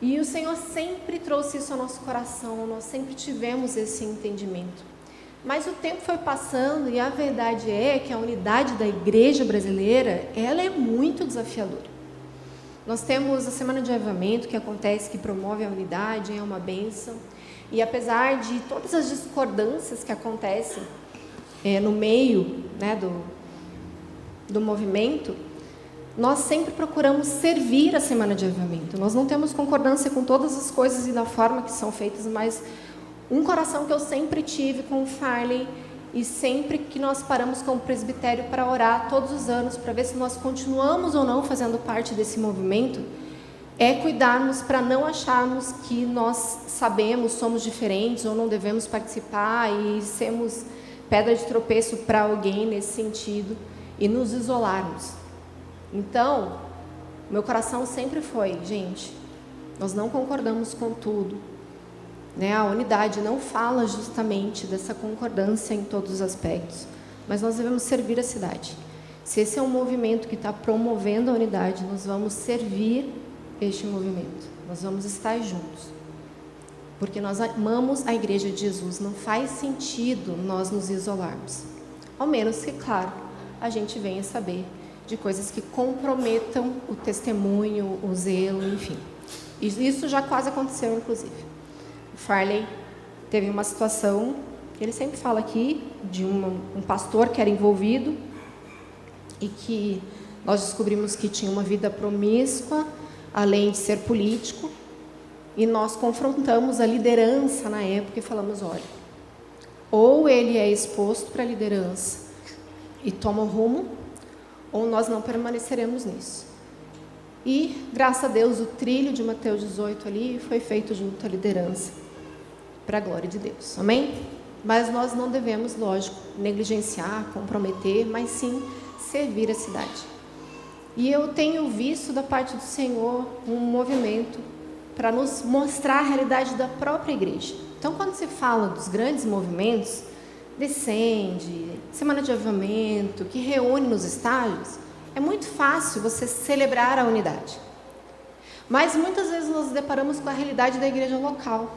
E o Senhor sempre trouxe isso ao nosso coração, nós sempre tivemos esse entendimento. Mas o tempo foi passando e a verdade é que a unidade da igreja brasileira, ela é muito desafiadora. Nós temos a Semana de Avivamento, que acontece, que promove a unidade, é uma bênção. E apesar de todas as discordâncias que acontecem no meio, né, do movimento, nós sempre procuramos servir a Semana de Avivamento. Nós não temos concordância com todas as coisas e da forma que são feitas, mas um coração que eu sempre tive com o Farley, e sempre que nós paramos com o presbitério para orar todos os anos, para ver se nós continuamos ou não fazendo parte desse movimento, é cuidarmos para não acharmos que nós sabemos, somos diferentes ou não devemos participar e sermos pedra de tropeço para alguém nesse sentido e nos isolarmos. Então, meu coração sempre foi, gente, nós não concordamos com tudo. A unidade não fala justamente dessa concordância em todos os aspectos, mas nós devemos servir a cidade. Se esse é um movimento que está promovendo a unidade, nós vamos servir este movimento, nós vamos estar juntos, porque nós amamos a Igreja de Jesus, não faz sentido nós nos isolarmos, ao menos que, claro, a gente venha saber de coisas que comprometam o testemunho, o zelo, enfim. Isso já quase aconteceu, inclusive. O Farley teve uma situação, ele sempre fala aqui, de um pastor que era envolvido e que nós descobrimos que tinha uma vida promíscua, além de ser político, e nós confrontamos a liderança na época e falamos, olha, ou ele é exposto para a liderança e toma o rumo, ou nós não permaneceremos nisso. E, graças a Deus, o trilho de Mateus 18 ali foi feito junto à liderança, para a glória de Deus, amém? Mas nós não devemos, lógico, negligenciar, comprometer, mas sim servir a cidade. E eu tenho visto da parte do Senhor um movimento para nos mostrar a realidade da própria igreja. Então, quando se fala dos grandes movimentos, Descende, Semana de Avivamento, que reúne nos estágios, é muito fácil você celebrar a unidade. Mas muitas vezes nós nos deparamos com a realidade da igreja local,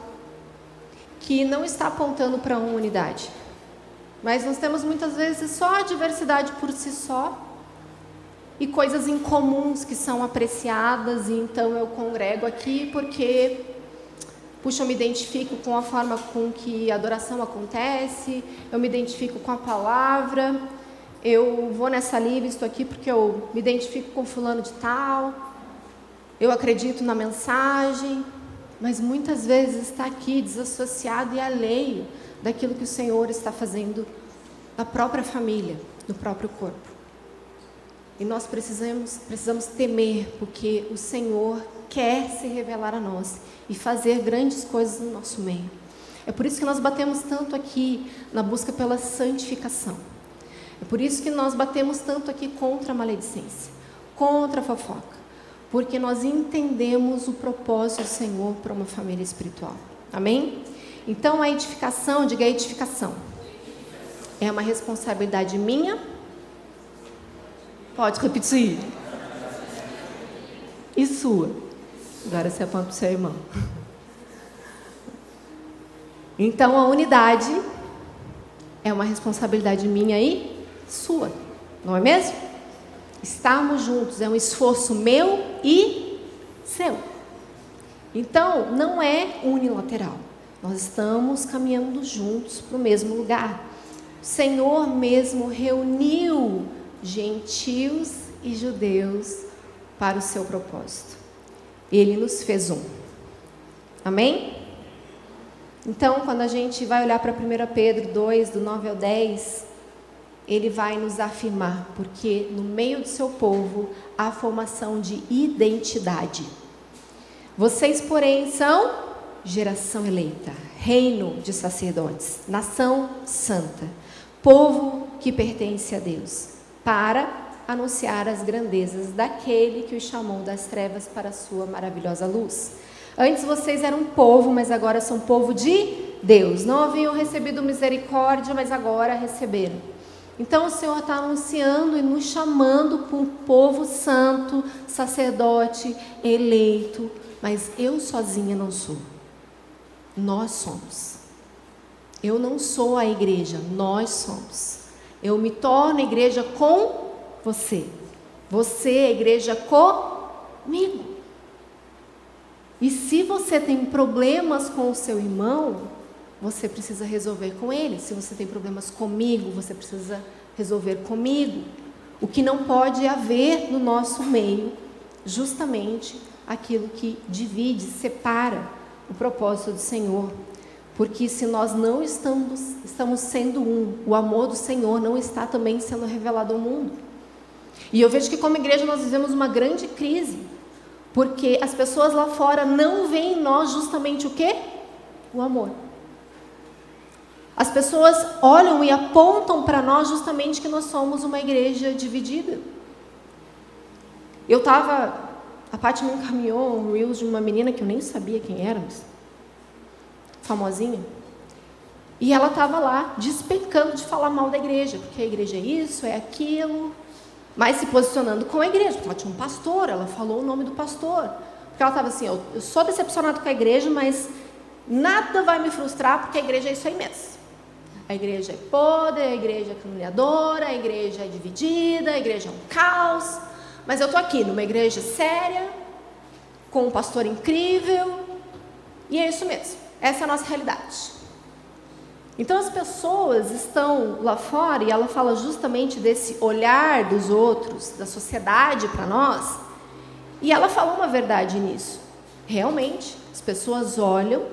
que não está apontando para uma unidade. Mas nós temos muitas vezes só a diversidade por si só e coisas incomuns que são apreciadas, e então eu congrego aqui porque, puxa, eu me identifico com a forma com que a adoração acontece, eu me identifico com a palavra, eu vou nessa livre, estou aqui porque eu me identifico com fulano de tal, eu acredito na mensagem, mas muitas vezes está aqui desassociado e alheio daquilo que o Senhor está fazendo na própria família, no próprio corpo. E nós precisamos temer, porque o Senhor quer se revelar a nós e fazer grandes coisas no nosso meio. É por isso que nós batemos tanto aqui na busca pela santificação. É por isso que nós batemos tanto aqui contra a maledicência, contra a fofoca. Porque nós entendemos o propósito do Senhor para uma família espiritual. Amém? Então, a edificação, diga a edificação. É uma responsabilidade minha? Pode repetir. E sua? Agora você aponta para o seu irmão. Então, a unidade é uma responsabilidade minha e sua. Não é mesmo? Estarmos juntos é um esforço meu e seu. Então, não é unilateral. Nós estamos caminhando juntos para o mesmo lugar. O Senhor mesmo reuniu gentios e judeus para o seu propósito. Ele nos fez um. Amém? Então, quando a gente vai olhar para 1 Pedro 2, do 9 ao 10... ele vai nos afirmar, porque no meio do seu povo há formação de identidade. Vocês, porém, são geração eleita, reino de sacerdotes, nação santa, povo que pertence a Deus, para anunciar as grandezas daquele que os chamou das trevas para a sua maravilhosa luz. Antes vocês eram povo, mas agora são povo de Deus. Não haviam recebido misericórdia, mas agora receberam. Então o Senhor está anunciando e nos chamando para um povo santo, sacerdote, eleito. Mas eu sozinha não sou. Nós somos. Eu não sou a igreja, nós somos. Eu me torno igreja com você. Você é igreja comigo. E se você tem problemas com o seu irmão, você precisa resolver com ele. Se você tem problemas comigo, você precisa resolver comigo. O que não pode haver no nosso meio, justamente aquilo que divide, separa o propósito do Senhor. Porque se nós não estamos sendo um, o amor do Senhor não está também sendo revelado ao mundo. E eu vejo que como igreja nós vivemos uma grande crise, porque as pessoas lá fora não veem em nós justamente o quê? O amor. As pessoas olham e apontam para nós justamente que nós somos uma igreja dividida. A Paty me encaminhou um reels de uma menina que eu nem sabia quem era, mas famosinha. E ela estava lá despencando de falar mal da igreja, porque a igreja é isso, é aquilo, mas se posicionando com a igreja, porque ela tinha um pastor, ela falou o nome do pastor. Porque ela estava assim, eu sou decepcionada com a igreja, mas nada vai me frustrar, porque a igreja é isso aí mesmo. A igreja é podre, a igreja é caluniadora, a igreja é dividida, a igreja é um caos. Mas eu estou aqui numa igreja séria, com um pastor incrível, e é isso mesmo. Essa é a nossa realidade. Então as pessoas estão lá fora, e ela fala justamente desse olhar dos outros, da sociedade para nós, e ela falou uma verdade nisso. Realmente, as pessoas olham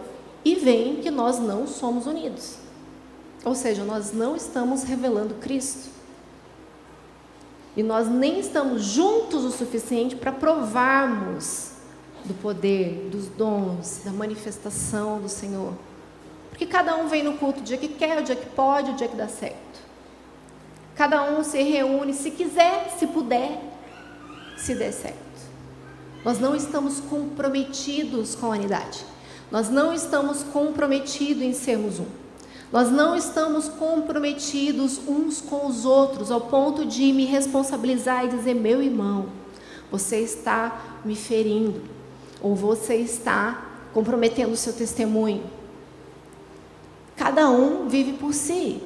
e veem que nós não somos unidos. Ou seja, nós não estamos revelando Cristo. E nós nem estamos juntos o suficiente para provarmos do poder, dos dons, da manifestação do Senhor. Porque cada um vem no culto o dia que quer, o dia que pode, o dia que dá certo. Cada um se reúne se quiser, se puder, se der certo. Nós não estamos comprometidos com a unidade. Nós não estamos comprometidos em sermos um. Nós não estamos comprometidos uns com os outros, ao ponto de me responsabilizar e dizer, meu irmão, você está me ferindo. Ou você está comprometendo o seu testemunho? Cada um vive por si.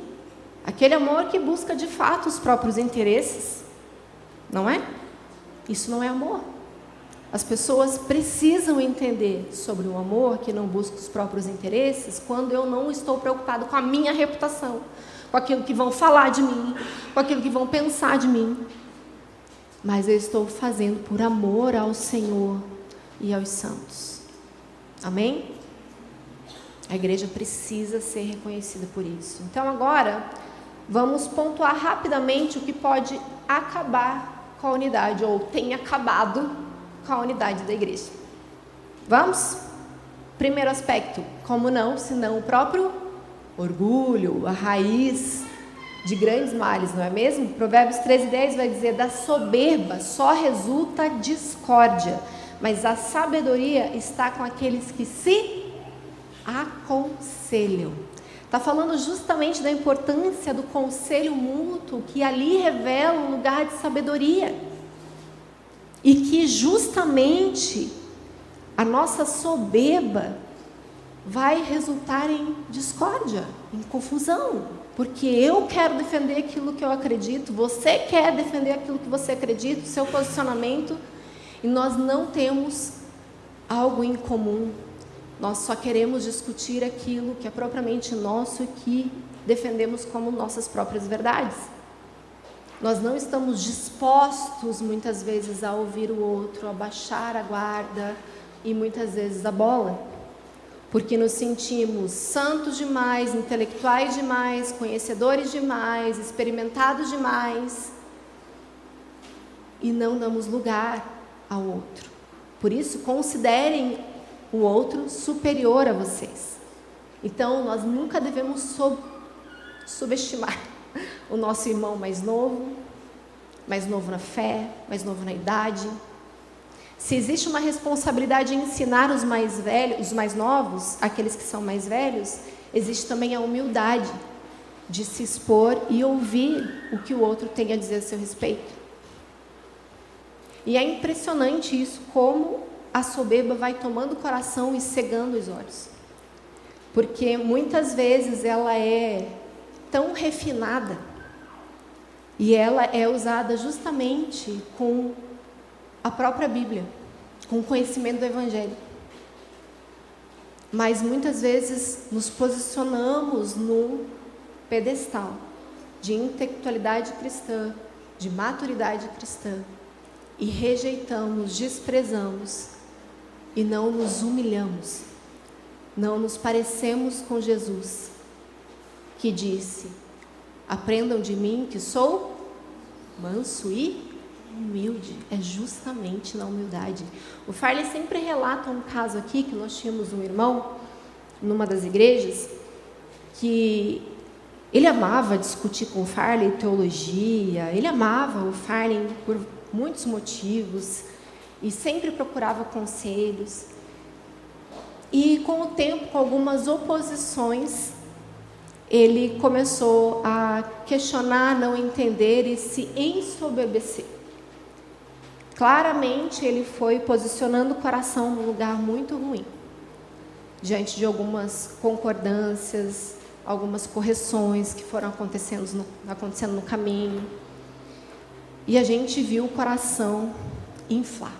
Aquele amor que busca de fato os próprios interesses, não é? Isso não é amor. As pessoas precisam entender sobre o amor que não busca os próprios interesses quando eu não estou preocupado com a minha reputação, com aquilo que vão falar de mim, com aquilo que vão pensar de mim. Mas eu estou fazendo por amor ao Senhor e aos santos. Amém? A igreja precisa ser reconhecida por isso. Então agora, vamos pontuar rapidamente o que pode acabar com a unidade, ou tem acabado com a unidade da igreja. Vamos? Primeiro aspecto, como não, senão o próprio orgulho, a raiz de grandes males, não é mesmo? Provérbios 13:10 vai dizer: da soberba só resulta discórdia, mas a sabedoria está com aqueles que se aconselham. Está falando justamente da importância do conselho mútuo, que ali revela um lugar de sabedoria. E que justamente a nossa soberba vai resultar em discórdia, em confusão. Porque eu quero defender aquilo que eu acredito, você quer defender aquilo que você acredita, o seu posicionamento, e nós não temos algo em comum. Nós só queremos discutir aquilo que é propriamente nosso e que defendemos como nossas próprias verdades. Nós não estamos dispostos, muitas vezes, a ouvir o outro, a baixar a guarda e, muitas vezes, a bola. Porque nos sentimos santos demais, intelectuais demais, conhecedores demais, experimentados demais, e não damos lugar ao outro. Por isso, considerem o outro superior a vocês. Então, nós nunca devemos subestimar o nosso irmão mais novo na fé, mais novo na idade. Se existe uma responsabilidade em ensinar os mais velhos, os mais novos, aqueles que são mais velhos, existe também a humildade de se expor e ouvir o que o outro tem a dizer a seu respeito. E é impressionante isso, como a soberba vai tomando o coração e cegando os olhos. Porque muitas vezes ela é tão refinada e ela é usada justamente com a própria Bíblia, com o conhecimento do Evangelho. Mas muitas vezes nos posicionamos num pedestal de intelectualidade cristã, de maturidade cristã, e rejeitamos, desprezamos e não nos humilhamos, não nos parecemos com Jesus, que disse: aprendam de mim que sou manso e humilde. É justamente na humildade. O Farley sempre relata um caso aqui, que nós tínhamos um irmão numa das igrejas, que ele amava discutir com o Farley teologia, ele amava o Farley por muitos motivos e sempre procurava conselhos. E com o tempo, com algumas oposições, ele começou a questionar, não entender e se ensoberbecer. Claramente ele foi posicionando o coração num lugar muito ruim, diante de algumas concordâncias, algumas correções que foram acontecendo no caminho. E a gente viu o coração inflar.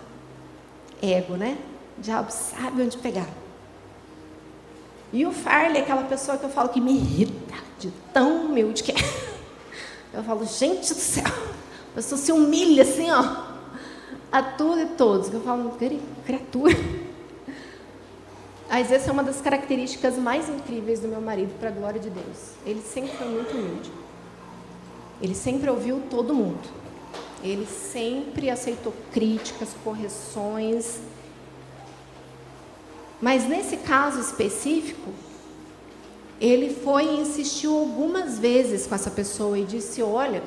Ego, né? O diabo sabe onde pegar. E o Farley é aquela pessoa que eu falo que me irrita, de tão humilde que é. Eu falo, gente do céu, a pessoa se humilha assim, ó, a tudo e todos. Eu falo, criatura. Mas essa é uma das características mais incríveis do meu marido, para a glória de Deus. Ele sempre foi muito humilde. Ele sempre ouviu todo mundo. Ele sempre aceitou críticas, correções. Mas nesse caso específico, ele foi e insistiu algumas vezes com essa pessoa e disse: olha,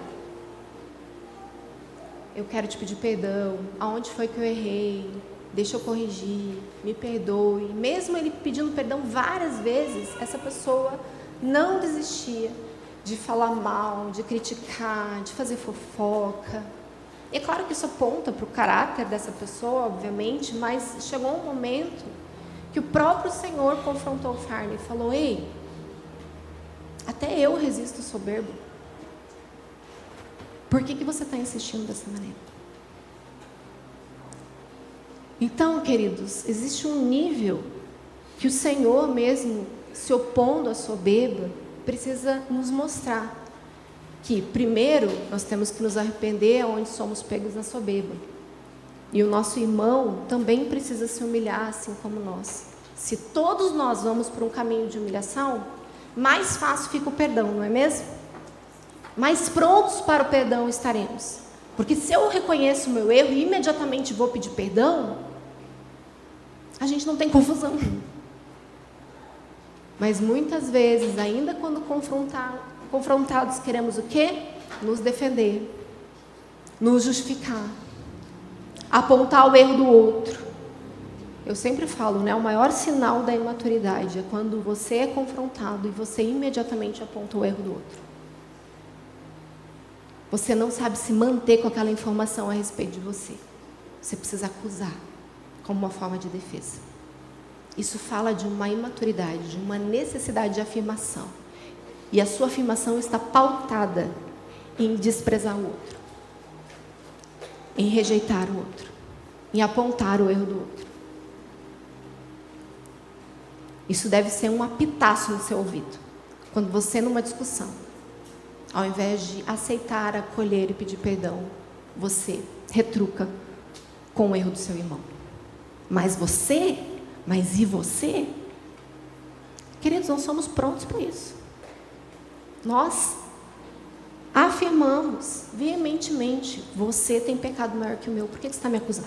eu quero te pedir perdão, aonde foi que eu errei, deixa eu corrigir, me perdoe. Mesmo ele pedindo perdão várias vezes, essa pessoa não desistia de falar mal, de criticar, de fazer fofoca. E é claro que isso aponta para o caráter dessa pessoa, obviamente, mas chegou um momento que o próprio Senhor confrontou Farne e falou: ei, até eu resisto soberbo. Por que você está insistindo dessa maneira? Então, queridos, existe um nível que o Senhor mesmo, se opondo à soberba, precisa nos mostrar que, primeiro, nós temos que nos arrepender onde somos pegos na soberba. E o nosso irmão também precisa se humilhar, assim como nós. Se todos nós vamos por um caminho de humilhação, mais fácil fica o perdão, não é mesmo? Mais prontos para o perdão estaremos. Porque se eu reconheço o meu erro e imediatamente vou pedir perdão, a gente não tem confusão. Mas muitas vezes, ainda quando confrontados, queremos o quê? Nos defender, nos justificar, apontar o erro do outro. Eu sempre falo, né? O maior sinal da imaturidade é quando você é confrontado e você imediatamente aponta o erro do outro. Você não sabe se manter com aquela informação a respeito de você. Você precisa acusar como uma forma de defesa. Isso fala de uma imaturidade, de uma necessidade de afirmação. E a sua afirmação está pautada em desprezar o outro, em rejeitar o outro, em apontar o erro do outro. Isso deve ser um apitaço no seu ouvido. Quando você, numa discussão, ao invés de aceitar, acolher e pedir perdão, você retruca com o erro do seu irmão. Mas e você? Queridos, não somos prontos para isso. Nós afirmamos veementemente: você tem pecado maior que o meu, por que você está me acusando?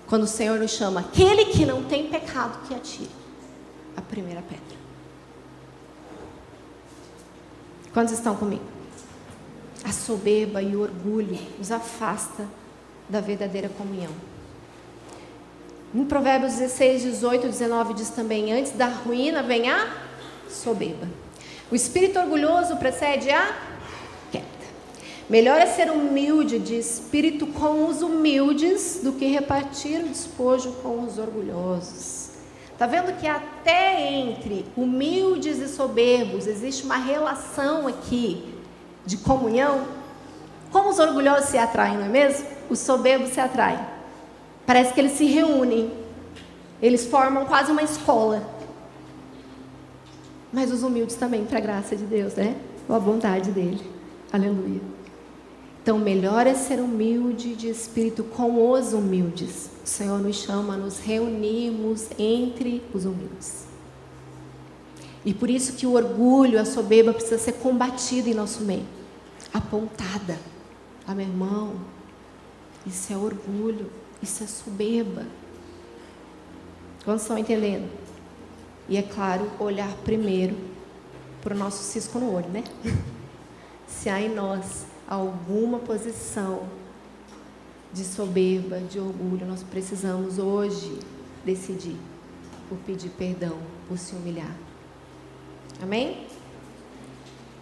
Quando o Senhor nos chama, aquele que não tem pecado, que atire a primeira pedra. Quantos estão comigo? A soberba e o orgulho nos afasta da verdadeira comunhão. Em Provérbios 16, 18, 19 diz também: antes da ruína vem a soberba. O espírito orgulhoso precede a queda. Melhor é ser humilde de espírito com os humildes do que repartir o despojo com os orgulhosos. Está vendo que até entre humildes e soberbos existe uma relação aqui de comunhão? Como os orgulhosos se atraem, não é mesmo? Os soberbos se atraem. Parece que eles se reúnem. Eles formam quase uma escola. Mas os humildes também, para a graça de Deus, né? Com a bondade dele. Aleluia. Então, melhor é ser humilde de espírito com os humildes. O Senhor nos chama a nos reunirmos entre os humildes. E por isso que o orgulho, a soberba precisa ser combatida em nosso meio. Apontada. Ah, meu irmão, isso é orgulho, isso é soberba. Quantos estão entendendo? E é claro, olhar primeiro para o nosso cisco no olho, né? Se há em nós alguma posição de soberba, de orgulho, nós precisamos hoje decidir por pedir perdão, por se humilhar. Amém?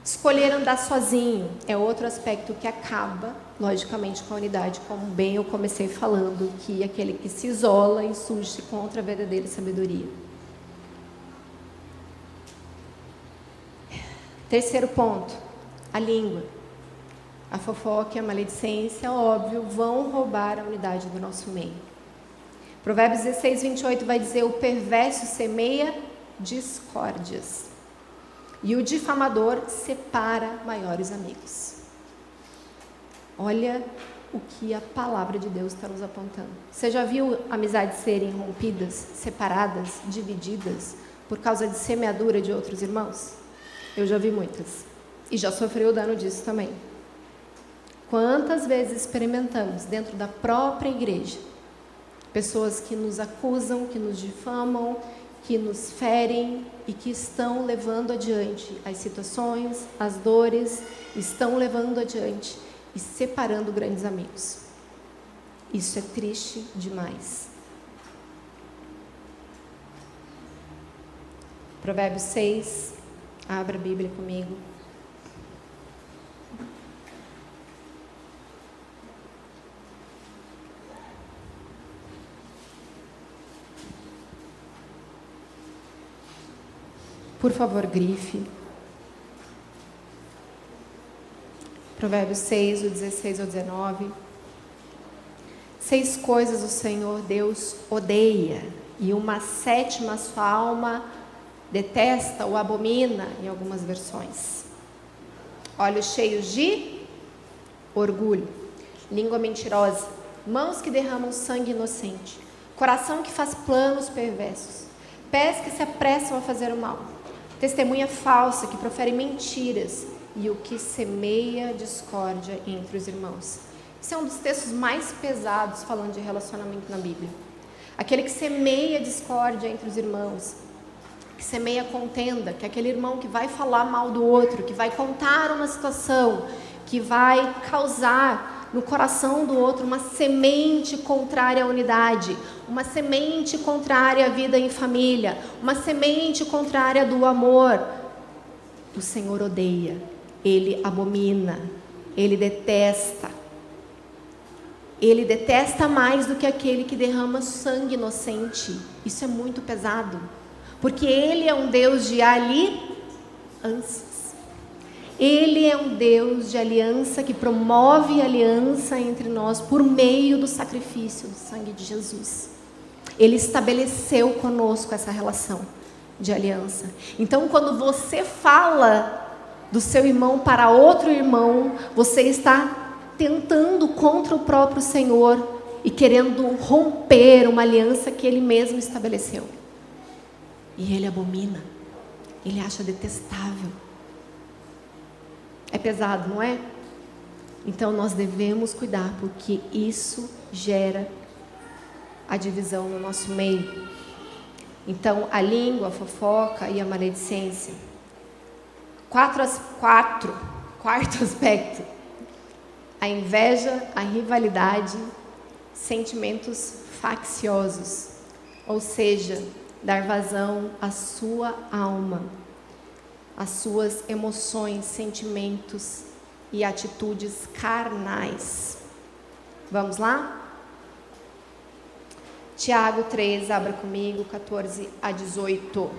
Escolher andar sozinho é outro aspecto que acaba, logicamente, com a unidade, como bem eu comecei falando, que é aquele que se isola e surge contra a verdadeira sabedoria. Terceiro ponto, a língua. A fofoca e a maledicência, óbvio, vão roubar a unidade do nosso meio. Provérbios 16, 28 vai dizer: o perverso semeia discórdias e o difamador separa maiores amigos. Olha o que a palavra de Deus está nos apontando. Você já viu amizades serem rompidas, separadas, divididas por causa de semeadura de outros irmãos? Eu já vi muitas. E já sofri o dano disso também. Quantas vezes experimentamos dentro da própria igreja pessoas que nos acusam, que nos difamam, que nos ferem e que estão levando adiante as situações, as dores, estão levando adiante e separando grandes amigos. Isso é triste demais. Provérbios 6, abra a Bíblia comigo. Por favor, grife. Provérbios 6, do 16 ao 19. 6 coisas o Senhor Deus odeia, e uma 7ª sua alma detesta ou abomina, em algumas versões. Olhos cheios de orgulho, língua mentirosa, mãos que derramam sangue inocente, coração que faz planos perversos, pés que se apressam a fazer o mal, testemunha falsa que profere mentiras, e o que semeia discórdia entre os irmãos. Esse é um dos textos mais pesados falando de relacionamento na Bíblia. Aquele que semeia discórdia entre os irmãos, que semeia contenda, que é aquele irmão que vai falar mal do outro, que vai contar uma situação, que vai causar no coração do outro uma semente contrária à unidade, uma semente contrária à vida em família, uma semente contrária do amor. O Senhor odeia, Ele abomina, Ele detesta. Ele detesta mais do que aquele que derrama sangue inocente. Isso é muito pesado, porque Ele é um Deus de alianças. Ele é um Deus de aliança que promove aliança entre nós por meio do sacrifício do sangue de Jesus. Ele estabeleceu conosco essa relação de aliança. Então, quando você fala do seu irmão para outro irmão, você está tentando contra o próprio Senhor e querendo romper uma aliança que Ele mesmo estabeleceu. E Ele abomina, Ele acha detestável. É pesado, não é? Então nós devemos cuidar, porque isso gera a divisão no nosso meio. Então a língua, a fofoca e a maledicência. Quarto aspecto: a inveja, a rivalidade, sentimentos facciosos, ou seja, dar vazão à sua alma, às suas emoções, sentimentos e atitudes carnais. Vamos lá? Tiago 3, abra comigo, 14 a 18.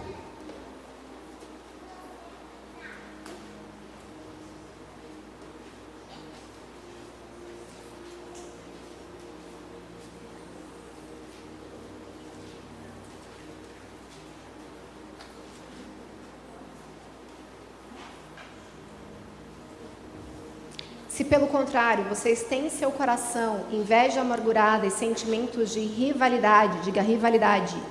Se pelo contrário, vocês têm em seu coração inveja amargurada e sentimentos de rivalidade, diga rivalidade,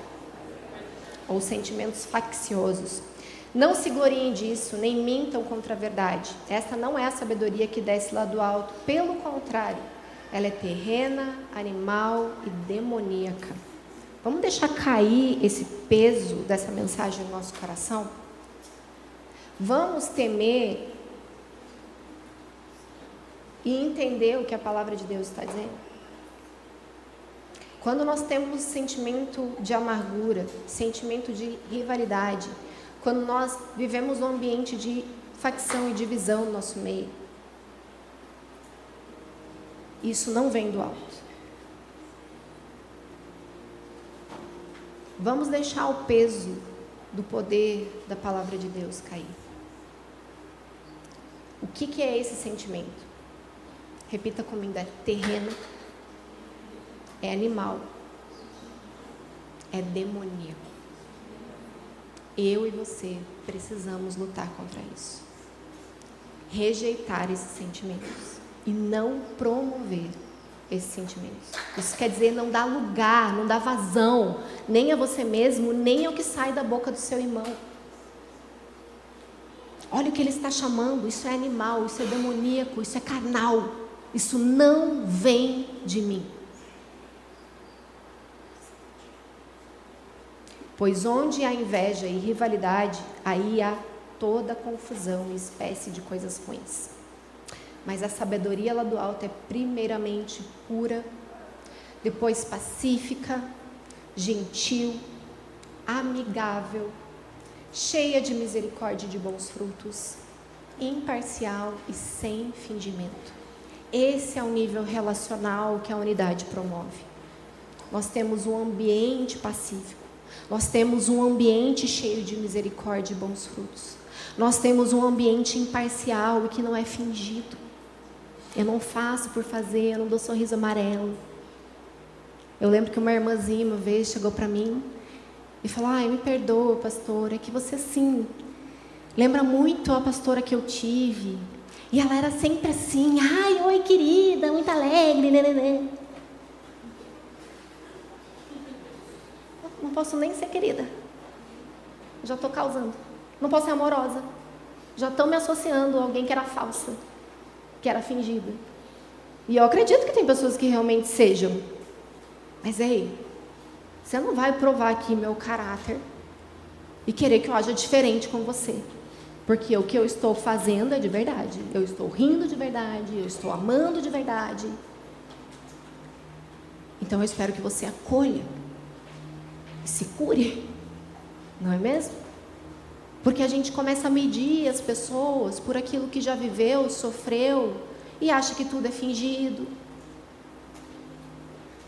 ou sentimentos facciosos, não se gloriem disso, nem mintam contra a verdade. Esta não é a sabedoria que desce lá do alto, pelo contrário, ela é terrena, animal e demoníaca. Vamos deixar cair esse peso dessa mensagem no nosso coração? Vamos temer e entender o que a palavra de Deus está dizendo. Quando nós temos sentimento de amargura, sentimento de rivalidade, quando nós vivemos um ambiente de facção e divisão no nosso meio, isso não vem do alto. Vamos deixar o peso do poder da palavra de Deus cair. O que é esse sentimento? Repita comigo: é terreno, é animal, é demoníaco. Eu e você precisamos lutar contra isso. Rejeitar esses sentimentos e não promover esses sentimentos. Isso quer dizer não dar lugar, não dar vazão, nem a você mesmo, nem ao que sai da boca do seu irmão. Olha o que ele está chamando: isso é animal, isso é demoníaco, isso é carnal. Isso não vem de mim. Pois onde há inveja e rivalidade, aí há toda confusão e espécie de coisas ruins. Mas a sabedoria lá do alto é primeiramente pura, depois pacífica, gentil, amigável, cheia de misericórdia e de bons frutos, imparcial e sem fingimento. Esse é o nível relacional que a unidade promove. Nós temos um ambiente pacífico. Nós temos um ambiente cheio de misericórdia e bons frutos. Nós temos um ambiente imparcial e que não é fingido. Eu não faço por fazer, eu não dou sorriso amarelo. Eu lembro que uma irmãzinha uma vez chegou para mim e falou: ai, me perdoa, pastora, é que você sim lembra muito a pastora que eu tive. E ela era sempre assim: ai, oi querida, muito alegre, né. Não posso nem ser querida. Já estou causando. Não posso ser amorosa. Já estão me associando a alguém que era falsa, que era fingida. E eu acredito que tem pessoas que realmente sejam. Mas ei, você não vai provar aqui meu caráter e querer que eu haja diferente com você. Porque o que eu estou fazendo é de verdade. Eu estou rindo de verdade, eu estou amando de verdade. Então eu espero que você acolha e se cure. Não é mesmo? Porque a gente começa a medir as pessoas por aquilo que já viveu, sofreu, e acha que tudo é fingido.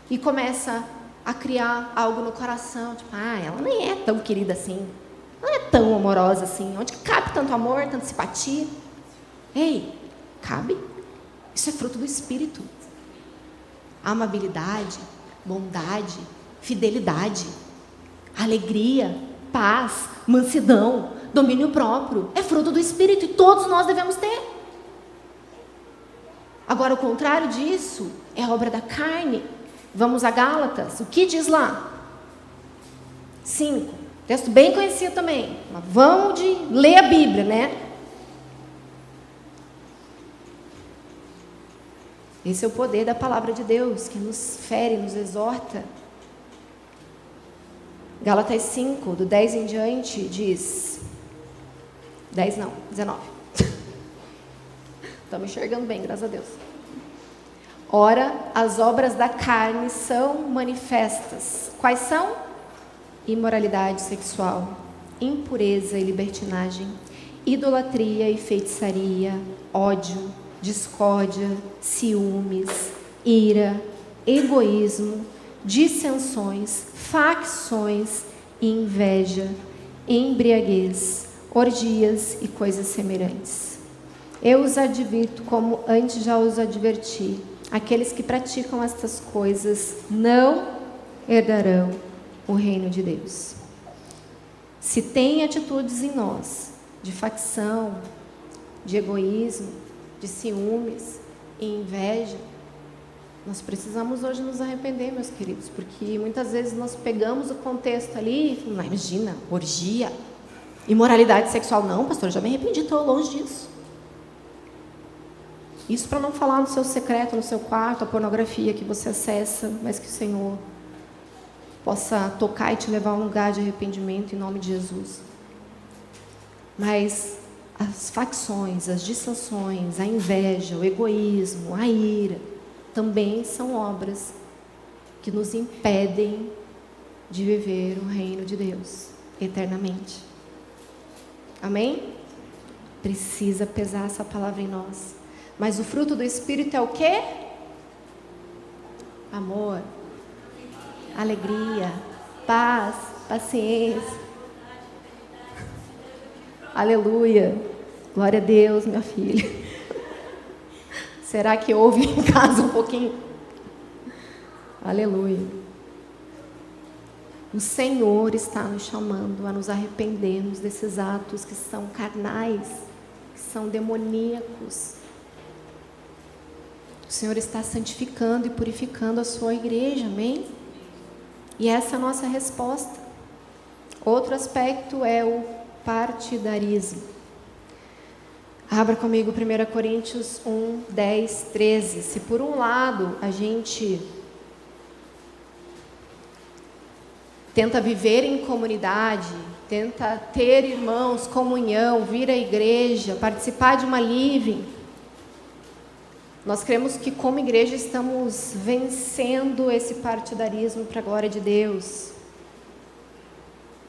E começa a criar algo no coração, tipo, ela nem é tão querida assim, não é tão amorosa assim, onde que cabe tanto amor, tanta simpatia? Ei, cabe? Isso é fruto do Espírito. Amabilidade, bondade, fidelidade, alegria, paz, mansidão, domínio próprio, é fruto do Espírito e todos nós devemos ter. Agora, o contrário disso é obra da carne. Vamos a Gálatas, o que diz lá? 5, texto bem conhecido também, mas vamos ler a Bíblia, né? Esse é o poder da palavra de Deus, que nos fere, nos exorta. Gálatas 5, do 10 em diante, diz... 10 não, 19. Estamos enxergando bem, graças a Deus. Ora, as obras da carne são manifestas. Quais são? Imoralidade sexual, impureza e libertinagem, idolatria e feitiçaria, ódio, discórdia, ciúmes, ira, egoísmo, dissensões, facções, inveja, embriaguez, orgias e coisas semelhantes. Eu os advirto como antes já os adverti. Aqueles que praticam estas coisas não herdarão o reino de Deus. Se tem atitudes em nós de facção, de egoísmo, de ciúmes e inveja, nós precisamos hoje nos arrepender, meus queridos, porque muitas vezes nós pegamos o contexto ali e falamos, imagina, orgia, imoralidade sexual. Não, pastor, eu já me arrependi, estou longe disso. Isso para não falar no seu secreto, no seu quarto, a pornografia que você acessa, mas que o Senhor possa tocar e te levar a um lugar de arrependimento em nome de Jesus. Mas as facções, as dissensões, a inveja, o egoísmo, a ira, também são obras que nos impedem de viver o reino de Deus eternamente. Amém? Precisa pesar essa palavra em nós. Mas o fruto do Espírito é o quê? Amor, alegria, paz, paciência. Aleluia. Glória a Deus, minha filha. Será que ouve em casa um pouquinho? Aleluia. O Senhor está nos chamando a nos arrependermos desses atos que são carnais, que são demoníacos. O Senhor está santificando e purificando a sua igreja, amém? E essa é a nossa resposta. Outro aspecto é o partidarismo. Abra comigo 1 Coríntios 1, 10, 13. Se por um lado a gente tenta viver em comunidade, tenta ter irmãos, comunhão, vir à igreja, participar de uma living, nós cremos que como igreja estamos vencendo esse partidarismo para a glória de Deus.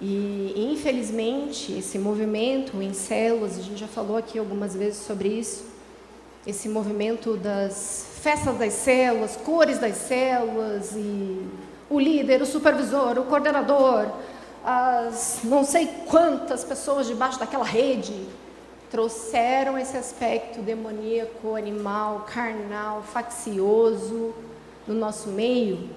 E infelizmente esse movimento em células, a gente já falou aqui algumas vezes sobre isso, esse movimento das festas das células, cores das células, e o líder, o supervisor, o coordenador, as não sei quantas pessoas debaixo daquela rede trouxeram esse aspecto demoníaco, animal, carnal, faccioso no nosso meio,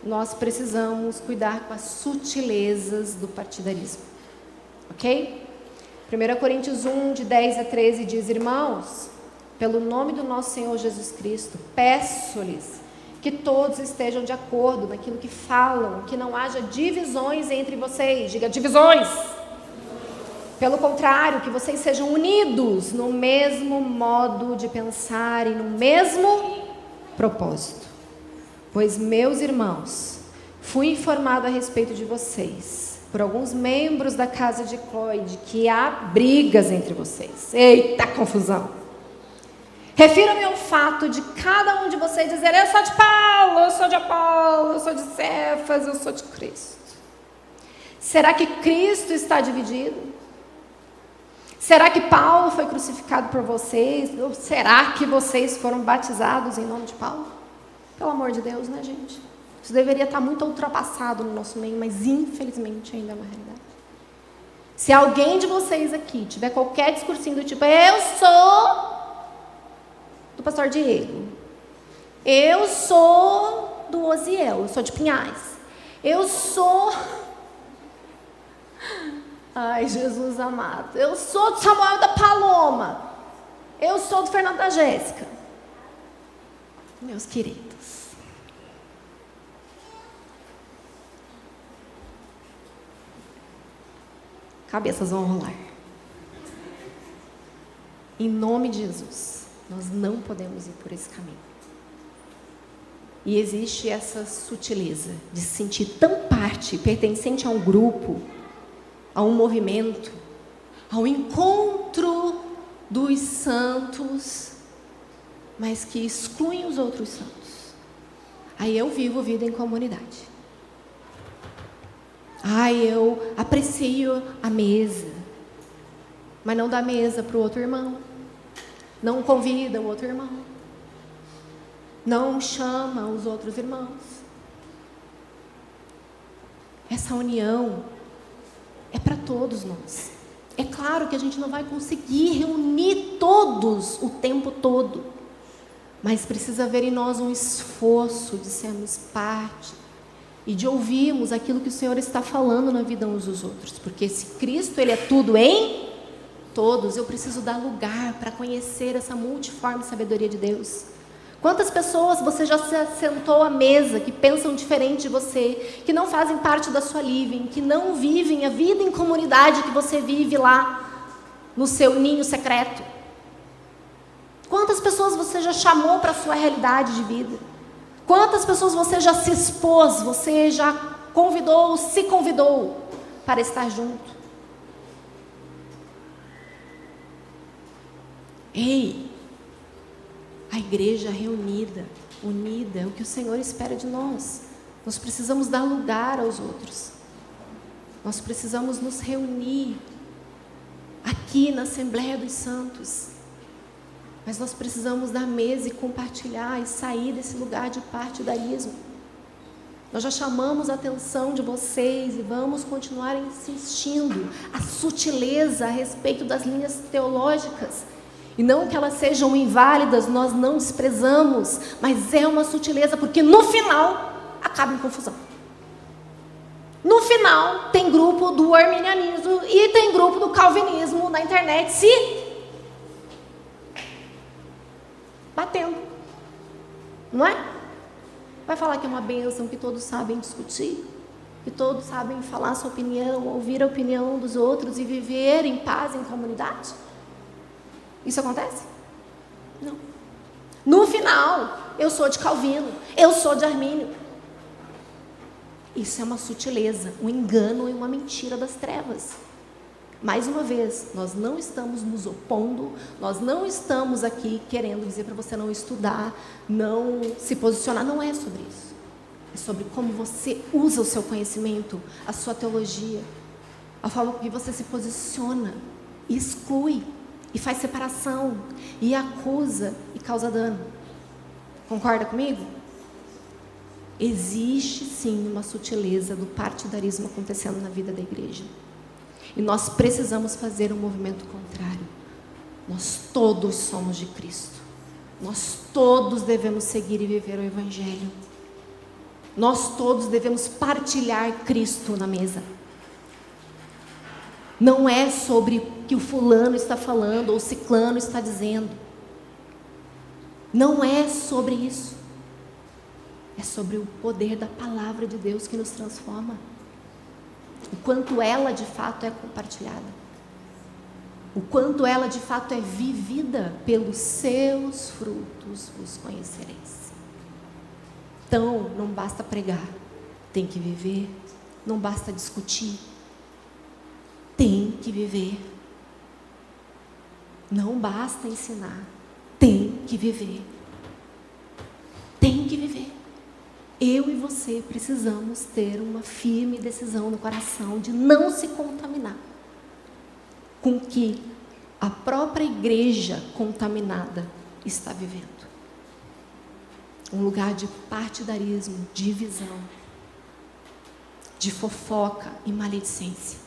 nós precisamos cuidar com as sutilezas do partidarismo, ok? 1 Coríntios 1, de 10 a 13 diz: irmãos, pelo nome do nosso Senhor Jesus Cristo, peço-lhes que todos estejam de acordo naquilo que falam, que não haja divisões entre vocês. Diga, divisões! Pelo contrário, que vocês sejam unidos no mesmo modo de pensar e no mesmo propósito. Pois, meus irmãos, fui informado a respeito de vocês, por alguns membros da casa de Cloé, de que há brigas entre vocês. Eita confusão! Refiro-me ao fato de cada um de vocês dizer: eu sou de Paulo, eu sou de Apolo, eu sou de Cefas, eu sou de Cristo. Será que Cristo está dividido? Será que Paulo foi crucificado por vocês? Ou será que vocês foram batizados em nome de Paulo? Pelo amor de Deus, né, gente? Isso deveria estar muito ultrapassado no nosso meio, mas infelizmente ainda é uma realidade. Se alguém de vocês aqui tiver qualquer discursinho do tipo: eu sou do pastor Diego, eu sou do Osiel, eu sou de Pinhais, eu sou... Ai, Jesus amado, eu sou do Samuel da Paloma, eu sou do Fernando da Jéssica. Meus queridos, cabeças vão rolar. Em nome de Jesus, nós não podemos ir por esse caminho. E existe essa sutileza de se sentir tão parte, pertencente a um grupo, a um movimento, ao encontro dos santos, mas que excluem os outros santos. Aí eu vivo vida em comunidade. Eu aprecio a mesa, mas não dá mesa para o outro irmão, não convida o outro irmão, não chama os outros irmãos. Essa união é para todos nós. É claro que a gente não vai conseguir reunir todos o tempo todo, mas precisa haver em nós um esforço de sermos parte e de ouvirmos aquilo que o Senhor está falando na vida uns dos outros, porque se Cristo Ele é tudo em todos, eu preciso dar lugar para conhecer essa multiforme sabedoria de Deus. Quantas pessoas você já se sentou à mesa que pensam diferente de você, que não fazem parte da sua living, que não vivem a vida em comunidade que você vive lá no seu ninho secreto? Quantas pessoas você já chamou para a sua realidade de vida? Quantas pessoas você já se expôs, você já convidou, se convidou para estar junto? Ei! A igreja reunida, unida, é o que o Senhor espera de nós. Nós precisamos dar lugar aos outros. Nós precisamos nos reunir aqui na Assembleia dos Santos. Mas nós precisamos dar mesa e compartilhar e sair desse lugar de partidarismo. Nós já chamamos a atenção de vocês e vamos continuar insistindo a sutileza a respeito das linhas teológicas. E não que elas sejam inválidas, nós não desprezamos, mas é uma sutileza, porque no final acaba em confusão. No final tem grupo do arminianismo e tem grupo do calvinismo na internet se batendo, não é? Vai falar que é uma bênção, que todos sabem discutir, que todos sabem falar sua opinião, ouvir a opinião dos outros e viver em paz em comunidade? Isso acontece? Não. No final, eu sou de Calvino, eu sou de Armínio. Isso é uma sutileza, um engano e uma mentira das trevas. Mais uma vez, nós não estamos nos opondo, nós não estamos aqui querendo dizer para você não estudar, não se posicionar, não é sobre isso. É sobre como você usa o seu conhecimento, a sua teologia, a forma que você se posiciona, e exclui, e faz separação, e acusa, e causa dano. Concorda comigo? Existe sim uma sutileza do partidarismo acontecendo na vida da igreja. E nós precisamos fazer um movimento contrário. Nós todos somos de Cristo. Nós todos devemos seguir e viver o Evangelho. Nós todos devemos partilhar Cristo na mesa. Não é sobre o que o fulano está falando ou o ciclano está dizendo. Não é sobre isso. É sobre o poder da palavra de Deus que nos transforma. O quanto ela de fato é compartilhada. O quanto ela de fato é vivida. Pelos seus frutos vos conhecereis. Então, não basta pregar, tem que viver. Não basta discutir, tem que viver. Não basta ensinar, tem que viver. Tem que viver. Eu e você precisamos ter uma firme decisão no coração de não se contaminar com o que a própria igreja contaminada está vivendo. Um lugar de partidarismo, divisão, de fofoca e maledicência.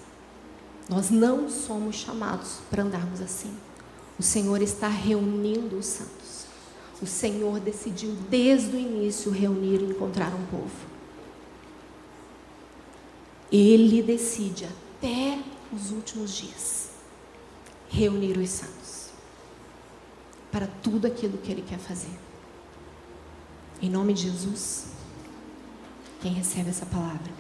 Nós não somos chamados para andarmos assim. O Senhor está reunindo os santos. O Senhor decidiu desde o início reunir e encontrar um povo. Ele decide até os últimos dias reunir os santos para tudo aquilo que Ele quer fazer. Em nome de Jesus, quem recebe essa palavra?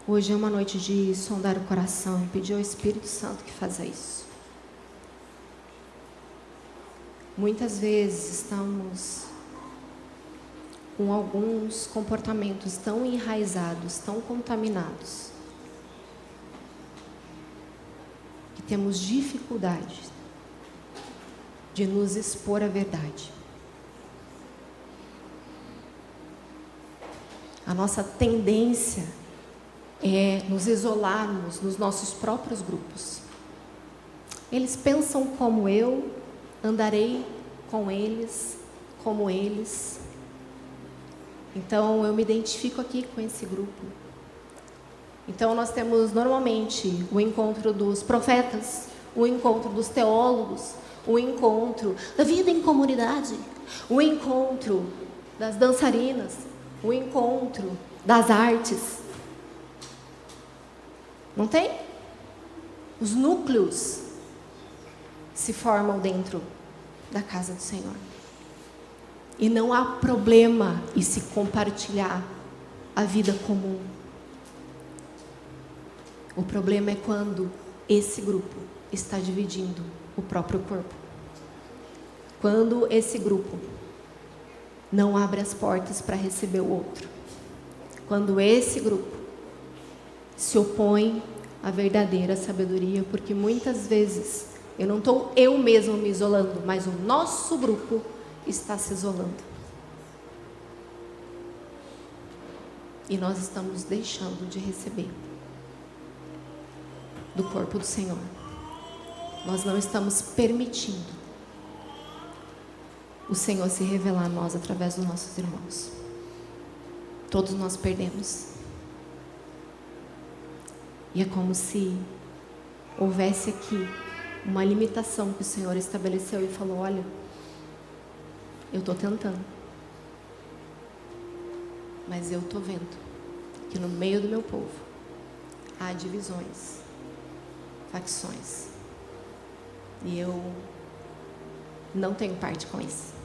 Hoje é uma noite de sondar o coração e pedir ao Espírito Santo que faça isso. Muitas vezes estamos com alguns comportamentos tão enraizados, tão contaminados, que temos dificuldade de nos expor à verdade. A nossa tendência é nos isolarmos nos nossos próprios grupos. Eles pensam como eu, andarei com eles, como eles. Então, eu me identifico aqui com esse grupo. Então, nós temos normalmente o encontro dos profetas, o encontro dos teólogos, o encontro da vida em comunidade, o encontro das dançarinas, o encontro das artes. Não tem? Os núcleos se formam dentro da casa do Senhor. E não há problema em se compartilhar a vida comum. O problema é quando esse grupo está dividindo o próprio corpo. Quando esse grupo não abre as portas para receber o outro. Quando esse grupo se opõe à verdadeira sabedoria, porque muitas vezes eu não estou eu mesmo me isolando, mas o nosso grupo está se isolando. E nós estamos deixando de receber do corpo do Senhor. Nós não estamos permitindo o Senhor se revelar a nós através dos nossos irmãos. Todos nós perdemos. E é como se houvesse aqui uma limitação que o Senhor estabeleceu e falou: olha, eu estou tentando, mas eu estou vendo que no meio do meu povo há divisões, facções, e eu não tenho parte com isso.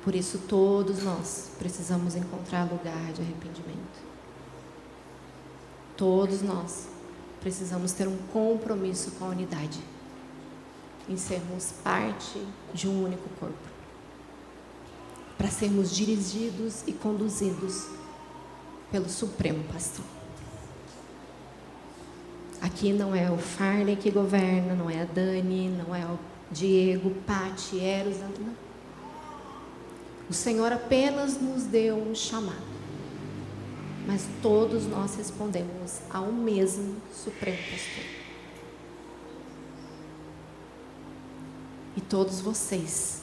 Por isso todos nós precisamos encontrar lugar de arrependimento. Todos nós precisamos ter um compromisso com a unidade, em sermos parte de um único corpo, para sermos dirigidos e conduzidos pelo Supremo Pastor. Aqui não é o Farley que governa, não é a Dani, não é o Diego, Pati, Eros, não. O Senhor apenas nos deu um chamado, mas todos nós respondemos ao mesmo Supremo Pastor. E todos vocês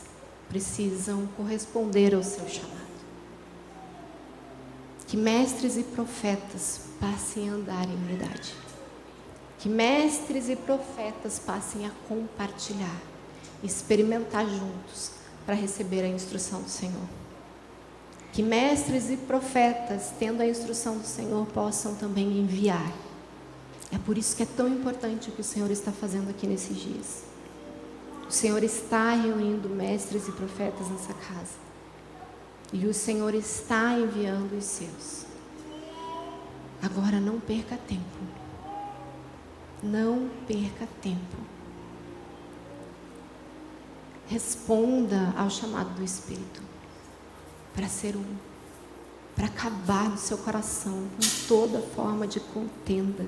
precisam corresponder ao seu chamado. Que mestres e profetas passem a andar em unidade. Que mestres e profetas passem a compartilhar, experimentar juntos para receber a instrução do Senhor. Que mestres e profetas, tendo a instrução do Senhor, possam também enviar. É por isso que é tão importante o que o Senhor está fazendo aqui nesses dias. O Senhor está reunindo mestres e profetas nessa casa. E o Senhor está enviando os seus. Agora não perca tempo. Não perca tempo. Responda ao chamado do Espírito para ser um, para acabar no seu coração com toda forma de contenda,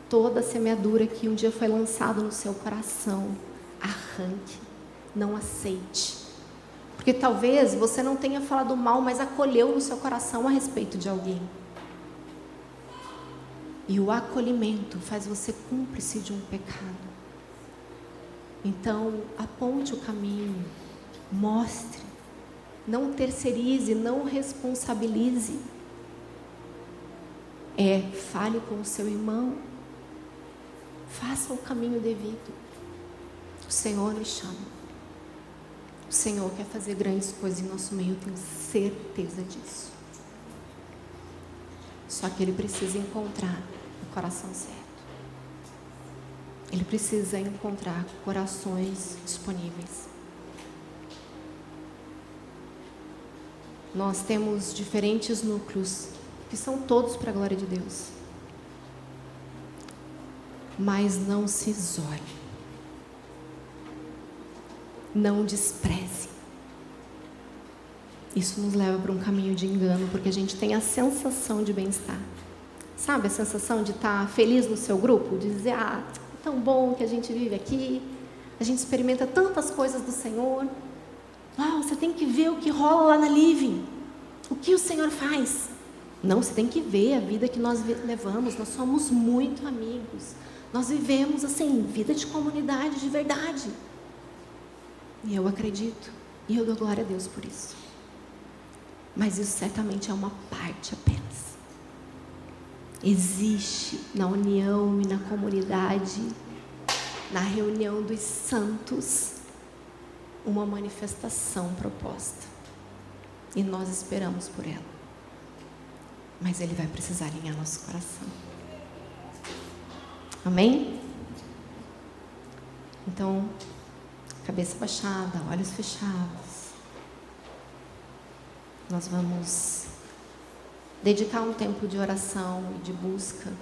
toda semeadura que um dia foi lançada no seu coração. Arranque, não aceite, porque talvez você não tenha falado mal, mas acolheu no seu coração a respeito de alguém. E o acolhimento faz você cúmplice de um pecado. Então, aponte o caminho, mostre, não terceirize, não responsabilize. Fale com o seu irmão, faça o caminho devido. O Senhor nos chama. O Senhor quer fazer grandes coisas em nosso meio, eu tenho certeza disso. Só que Ele precisa encontrar o coração certo. Ele precisa encontrar corações disponíveis. Nós temos diferentes núcleos, que são todos para a glória de Deus. Mas não se isole. Não despreze. Isso nos leva para um caminho de engano, porque a gente tem a sensação de bem-estar. Sabe a sensação de estar feliz no seu grupo? De dizer, é tão bom que a gente vive aqui, a gente experimenta tantas coisas do Senhor. Uau, você tem que ver o que rola lá na Living. O que o Senhor faz? Não, você tem que ver a vida que nós levamos. Nós somos muito amigos. Nós vivemos assim, vida de comunidade de verdade. E eu acredito, e eu dou glória a Deus por isso. Mas isso certamente é uma parte apenas. Existe na união e na comunidade, na reunião dos santos, uma manifestação proposta. E nós esperamos por ela. Mas Ele vai precisar alinhar nosso coração. Amém? Então, cabeça baixada, olhos fechados. Nós vamos dedicar um tempo de oração e de busca.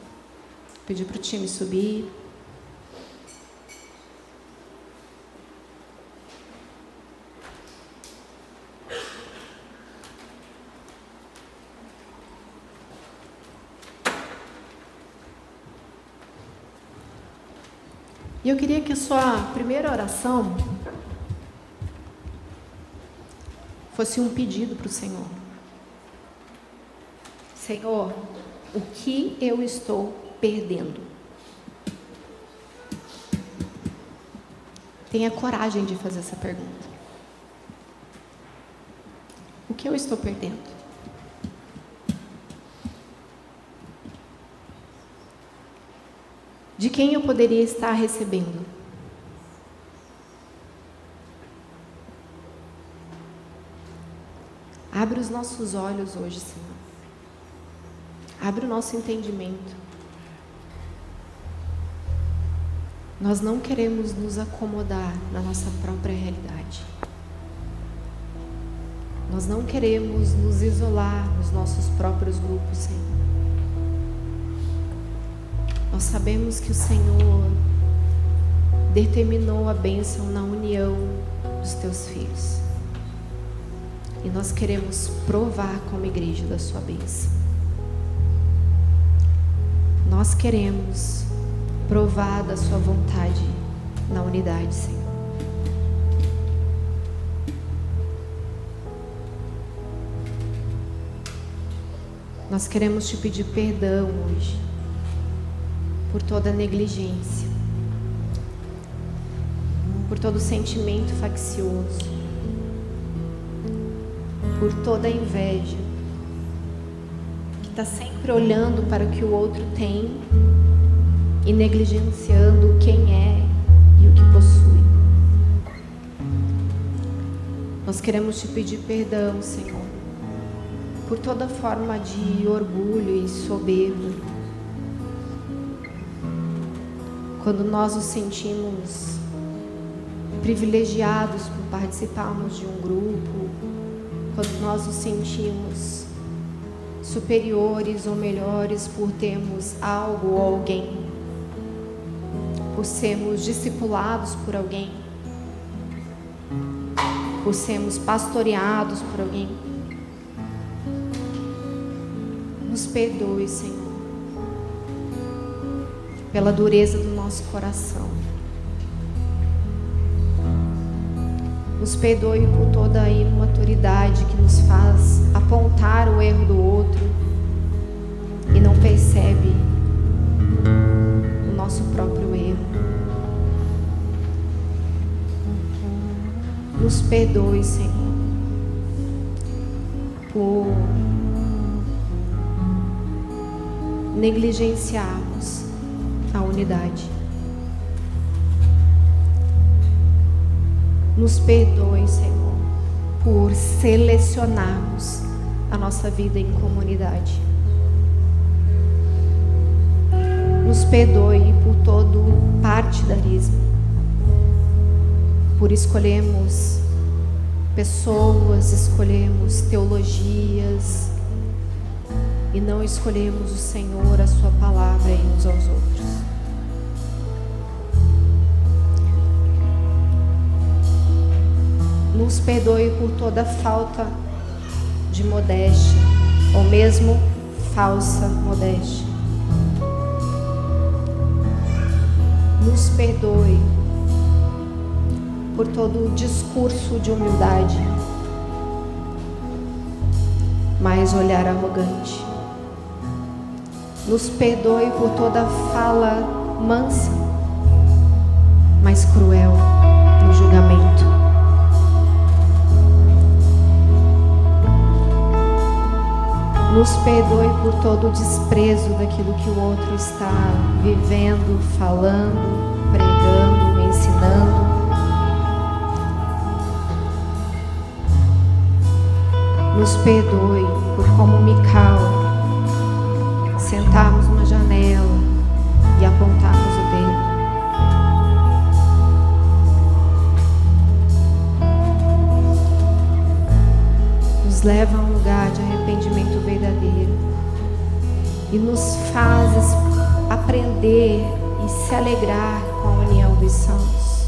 Pedir para o time subir. E eu queria que a sua primeira oração fosse um pedido para o Senhor. Senhor, o que eu estou perdendo? Tenha coragem de fazer essa pergunta. O que eu estou perdendo? De quem eu poderia estar recebendo? Abre os nossos olhos hoje, Senhor. Abre o nosso entendimento. Nós não queremos nos acomodar na nossa própria realidade. Nós não queremos nos isolar nos nossos próprios grupos, Senhor. Nós sabemos que o Senhor determinou a bênção na união dos teus filhos. E nós queremos provar como igreja da sua bênção. Nós queremos provar da sua vontade na unidade, Senhor. Nós queremos te pedir perdão hoje por toda negligência, por todo sentimento faccioso, por toda inveja, que está sempre olhando para o que o outro tem e negligenciando quem é e o que possui. Nós queremos te pedir perdão, Senhor, por toda forma de orgulho e soberba. Quando nós nos sentimos privilegiados por participarmos de um grupo, quando nós nos sentimos superiores ou melhores por termos algo ou alguém, por sermos discipulados por alguém, por sermos pastoreados por alguém. Nos perdoe, Senhor, pela dureza do nosso coração. Nos perdoe por toda a imaturidade que nos faz apontar o erro do outro e não percebe o nosso próprio erro. Nos perdoe, Senhor, por negligenciarmos a unidade. Nos perdoe, Senhor, por selecionarmos a nossa vida em comunidade. Nos perdoe por todo partidarismo, por escolhermos pessoas, escolhermos teologias e não escolhermos o Senhor, a sua palavra e uns aos outros. Nos perdoe por toda falta de modéstia, ou mesmo falsa modéstia. Nos perdoe por todo discurso de humildade, mas olhar arrogante. Nos perdoe por toda fala mansa, mas cruel no julgamento. Nos perdoe por todo o desprezo daquilo que o outro está vivendo, falando, pregando, ensinando. Nos perdoe por, como Mical, sentarmos numa janela e apontarmos o dedo. Nos leva a um lugar de arrependimento verdadeiro e nos faz aprender e se alegrar com a união dos santos,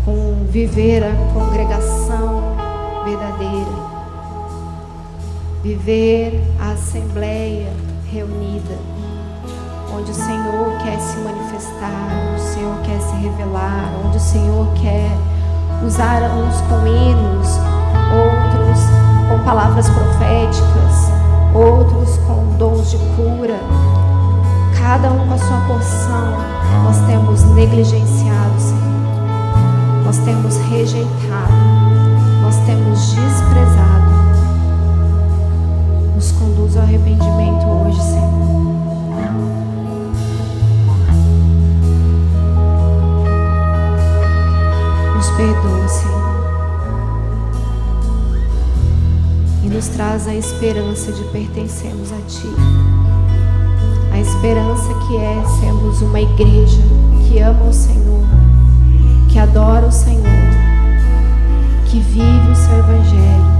com viver a congregação verdadeira, viver a assembleia reunida, onde o Senhor quer se manifestar, onde o Senhor quer se revelar, onde o Senhor quer usar uns com hinos, outros com palavras proféticas, outros com dons de cura, cada um com a sua porção. Nós temos negligenciado, Senhor, nós temos rejeitado, nós temos desprezado. Nos conduz ao arrependimento hoje, Senhor. Nos perdoa, Senhor, e nos traz a esperança de pertencermos a Ti. A esperança que é sermos uma igreja que ama o Senhor, que adora o Senhor, que vive o Seu Evangelho.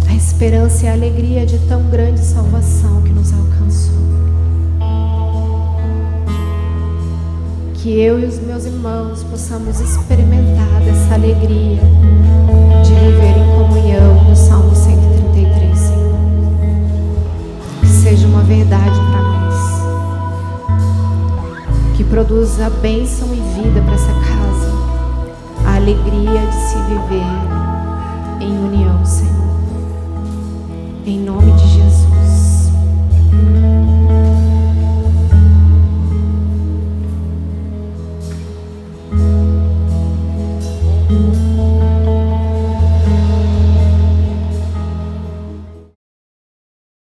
A esperança e a alegria de tão grande salvação que nos alcançou. Que eu e os meus irmãos possamos experimentar dessa alegria de viver em comunhão no Salmo 133, Senhor. Que seja uma verdade para nós, que produza bênção e vida para essa casa, a alegria de se viver em união, Senhor. Em nome de Jesus. Amém.